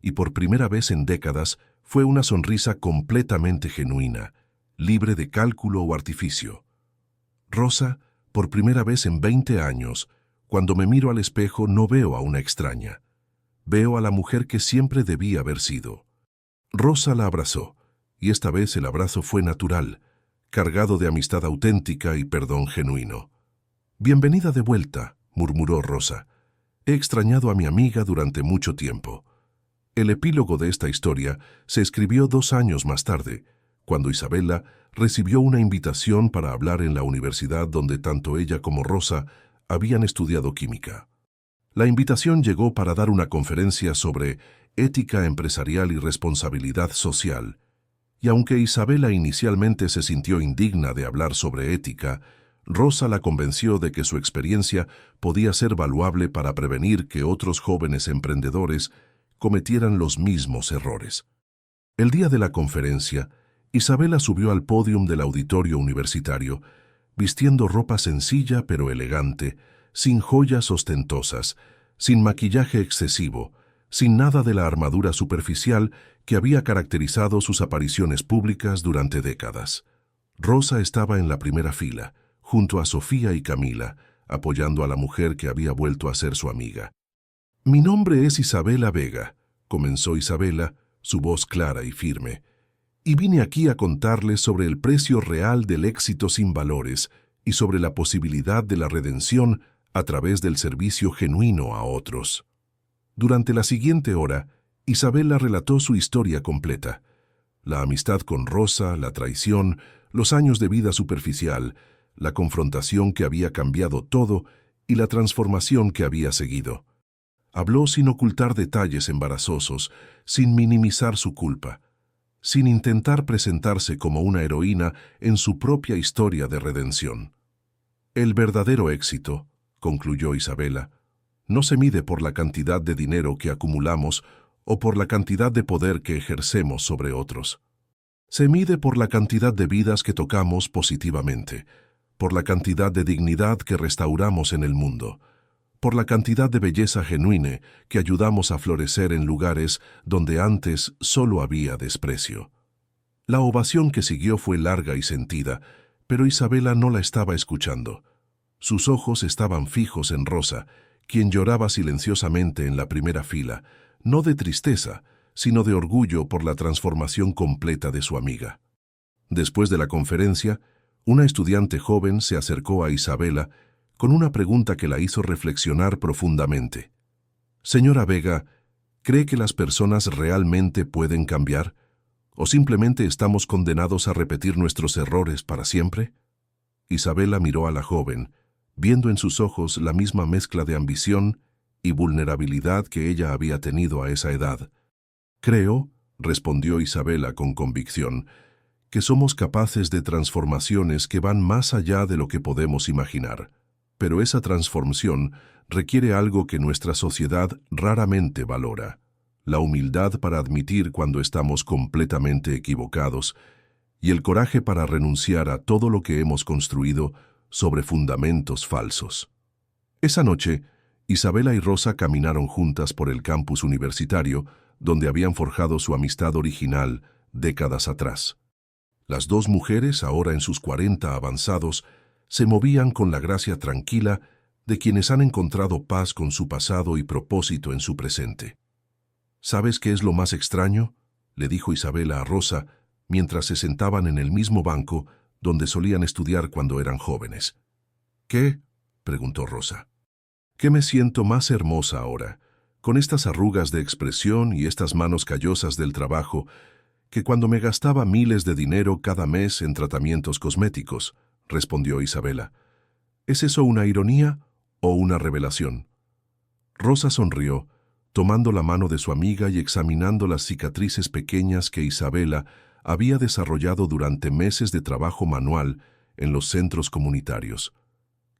y por primera vez en décadas fue una sonrisa completamente genuina, libre de cálculo o artificio. Rosa, por primera vez en 20 años, cuando me miro al espejo no veo a una extraña. Veo a la mujer que siempre debía haber sido. Rosa la abrazó, y esta vez el abrazo fue natural, cargado de amistad auténtica y perdón genuino. «Bienvenida de vuelta», murmuró Rosa. «He extrañado a mi amiga durante mucho tiempo». El epílogo de esta historia se escribió 2 años más tarde, cuando Isabela recibió una invitación para hablar en la universidad donde tanto ella como Rosa habían estudiado química. La invitación llegó para dar una conferencia sobre ética empresarial y responsabilidad social, y aunque Isabela inicialmente se sintió indigna de hablar sobre ética, Rosa la convenció de que su experiencia podía ser valuable para prevenir que otros jóvenes emprendedores cometieran los mismos errores. El día de la conferencia, Isabela subió al pódium del auditorio universitario, vistiendo ropa sencilla pero elegante, sin joyas ostentosas, sin maquillaje excesivo, sin nada de la armadura superficial que había caracterizado sus apariciones públicas durante décadas. Rosa estaba en la primera fila, junto a Sofía y Camila, apoyando a la mujer que había vuelto a ser su amiga. «Mi nombre es Isabela Vega», comenzó Isabela, su voz clara y firme, «y vine aquí a contarles sobre el precio real del éxito sin valores y sobre la posibilidad de la redención a través del servicio genuino a otros». Durante la siguiente hora, Isabela relató su historia completa. La amistad con Rosa, la traición, los años de vida superficial, la confrontación que había cambiado todo y la transformación que había seguido. Habló sin ocultar detalles embarazosos, sin minimizar su culpa, sin intentar presentarse como una heroína en su propia historia de redención. «El verdadero éxito», concluyó Isabela, «no se mide por la cantidad de dinero que acumulamos o por la cantidad de poder que ejercemos sobre otros. Se mide por la cantidad de vidas que tocamos positivamente, por la cantidad de dignidad que restauramos en el mundo, por la cantidad de belleza genuina que ayudamos a florecer en lugares donde antes solo había desprecio». La ovación que siguió fue larga y sentida, pero Isabela no la estaba escuchando. Sus ojos estaban fijos en Rosa, quien lloraba silenciosamente en la primera fila, no de tristeza, sino de orgullo por la transformación completa de su amiga. Después de la conferencia, una estudiante joven se acercó a Isabela con una pregunta que la hizo reflexionar profundamente. «Señora Vega, ¿cree que las personas realmente pueden cambiar? ¿O simplemente estamos condenados a repetir nuestros errores para siempre?» Isabela miró a la joven, viendo en sus ojos la misma mezcla de ambición y vulnerabilidad que ella había tenido a esa edad. «Creo», respondió Isabela con convicción, «que somos capaces de transformaciones que van más allá de lo que podemos imaginar. Pero esa transformación requiere algo que nuestra sociedad raramente valora: la humildad para admitir cuando estamos completamente equivocados y el coraje para renunciar a todo lo que hemos construido sobre fundamentos falsos». Esa noche, Isabela y Rosa caminaron juntas por el campus universitario, donde habían forjado su amistad original décadas atrás. Las dos mujeres, ahora en sus 40 avanzados, se movían con la gracia tranquila de quienes han encontrado paz con su pasado y propósito en su presente. «¿Sabes qué es lo más extraño?», le dijo Isabela a Rosa, mientras se sentaban en el mismo banco donde solían estudiar cuando eran jóvenes. «¿Qué?», preguntó Rosa. «Que me siento más hermosa ahora, con estas arrugas de expresión y estas manos callosas del trabajo, que cuando me gastaba miles de dinero cada mes en tratamientos cosméticos», respondió Isabela. «¿Es eso una ironía o una revelación?». Rosa sonrió, tomando la mano de su amiga y examinando las cicatrices pequeñas que Isabela había desarrollado durante meses de trabajo manual en los centros comunitarios.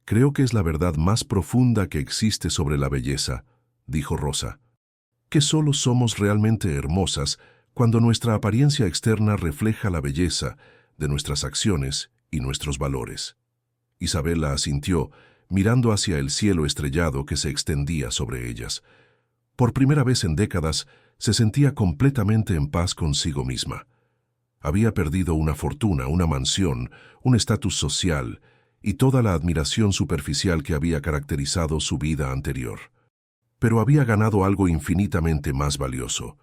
«Creo que es la verdad más profunda que existe sobre la belleza», dijo Rosa, «que solo somos realmente hermosas cuando nuestra apariencia externa refleja la belleza de nuestras acciones y nuestros valores». Isabela asintió, mirando hacia el cielo estrellado que se extendía sobre ellas. Por primera vez en décadas, se sentía completamente en paz consigo misma. Había perdido una fortuna, una mansión, un estatus social, y toda la admiración superficial que había caracterizado su vida anterior. Pero había ganado algo infinitamente más valioso.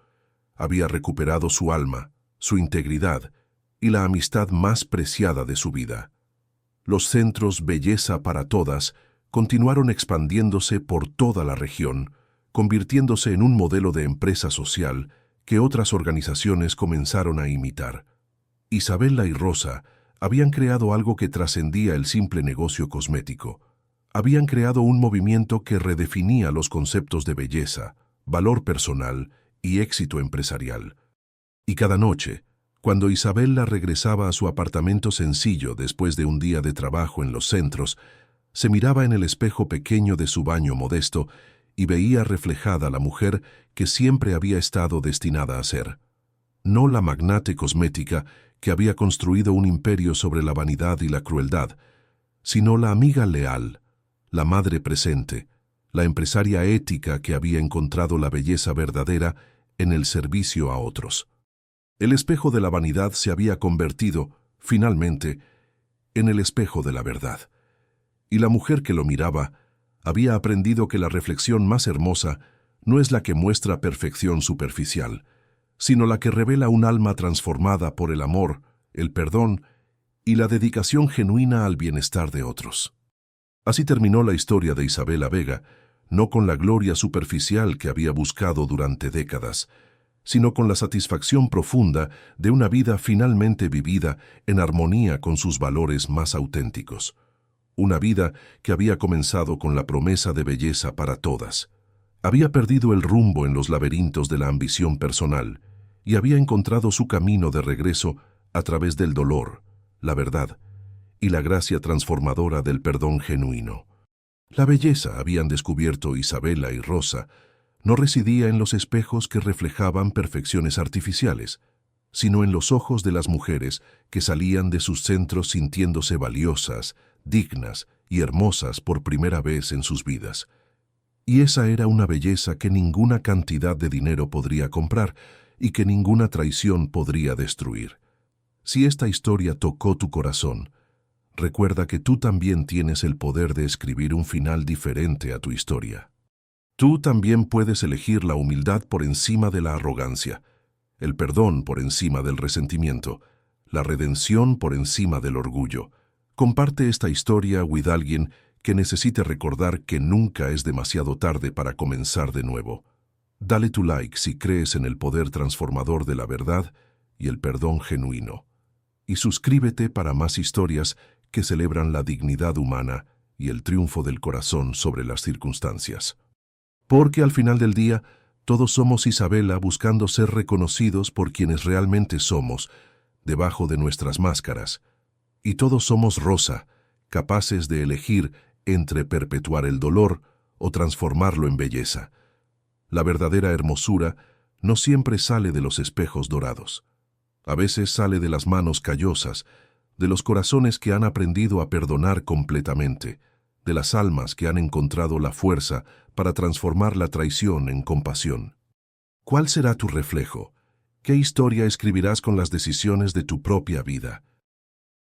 Había recuperado su alma, su integridad y la amistad más preciada de su vida. Los centros Belleza para Todas continuaron expandiéndose por toda la región, convirtiéndose en un modelo de empresa social que otras organizaciones comenzaron a imitar. Isabela y Rosa habían creado algo que trascendía el simple negocio cosmético. Habían creado un movimiento que redefinía los conceptos de belleza, valor personal y éxito empresarial. Y cada noche, cuando Isabela regresaba a su apartamento sencillo después de un día de trabajo en los centros, se miraba en el espejo pequeño de su baño modesto y veía reflejada la mujer que siempre había estado destinada a ser. No la magnate cosmética que había construido un imperio sobre la vanidad y la crueldad, sino la amiga leal, la madre presente, la empresaria ética que había encontrado la belleza verdadera en el servicio a otros. El espejo de la vanidad se había convertido, finalmente, en el espejo de la verdad. Y la mujer que lo miraba había aprendido que la reflexión más hermosa no es la que muestra perfección superficial, sino la que revela un alma transformada por el amor, el perdón y la dedicación genuina al bienestar de otros. Así terminó la historia de Isabela Vega, no con la gloria superficial que había buscado durante décadas, sino con la satisfacción profunda de una vida finalmente vivida en armonía con sus valores más auténticos. Una vida que había comenzado con la promesa de belleza para todas. Había perdido el rumbo en los laberintos de la ambición personal y había encontrado su camino de regreso a través del dolor, la verdad y la gracia transformadora del perdón genuino. La belleza, habían descubierto Isabela y Rosa, no residía en los espejos que reflejaban perfecciones artificiales, sino en los ojos de las mujeres que salían de sus centros sintiéndose valiosas, dignas y hermosas por primera vez en sus vidas. Y esa era una belleza que ninguna cantidad de dinero podría comprar y que ninguna traición podría destruir. Si esta historia tocó tu corazón, recuerda que tú también tienes el poder de escribir un final diferente a tu historia. Tú también puedes elegir la humildad por encima de la arrogancia, el perdón por encima del resentimiento, la redención por encima del orgullo. Comparte esta historia with alguien que necesite recordar que nunca es demasiado tarde para comenzar de nuevo. Dale tu like si crees en el poder transformador de la verdad y el perdón genuino. Y suscríbete para más historias que celebran la dignidad humana y el triunfo del corazón sobre las circunstancias. Porque al final del día, todos somos Isabela buscando ser reconocidos por quienes realmente somos, debajo de nuestras máscaras. Y todos somos Rosa, capaces de elegir entre perpetuar el dolor o transformarlo en belleza. La verdadera hermosura no siempre sale de los espejos dorados. A veces sale de las manos callosas, de los corazones que han aprendido a perdonar completamente, de las almas que han encontrado la fuerza para transformar la traición en compasión. ¿Cuál será tu reflejo? ¿Qué historia escribirás con las decisiones de tu propia vida?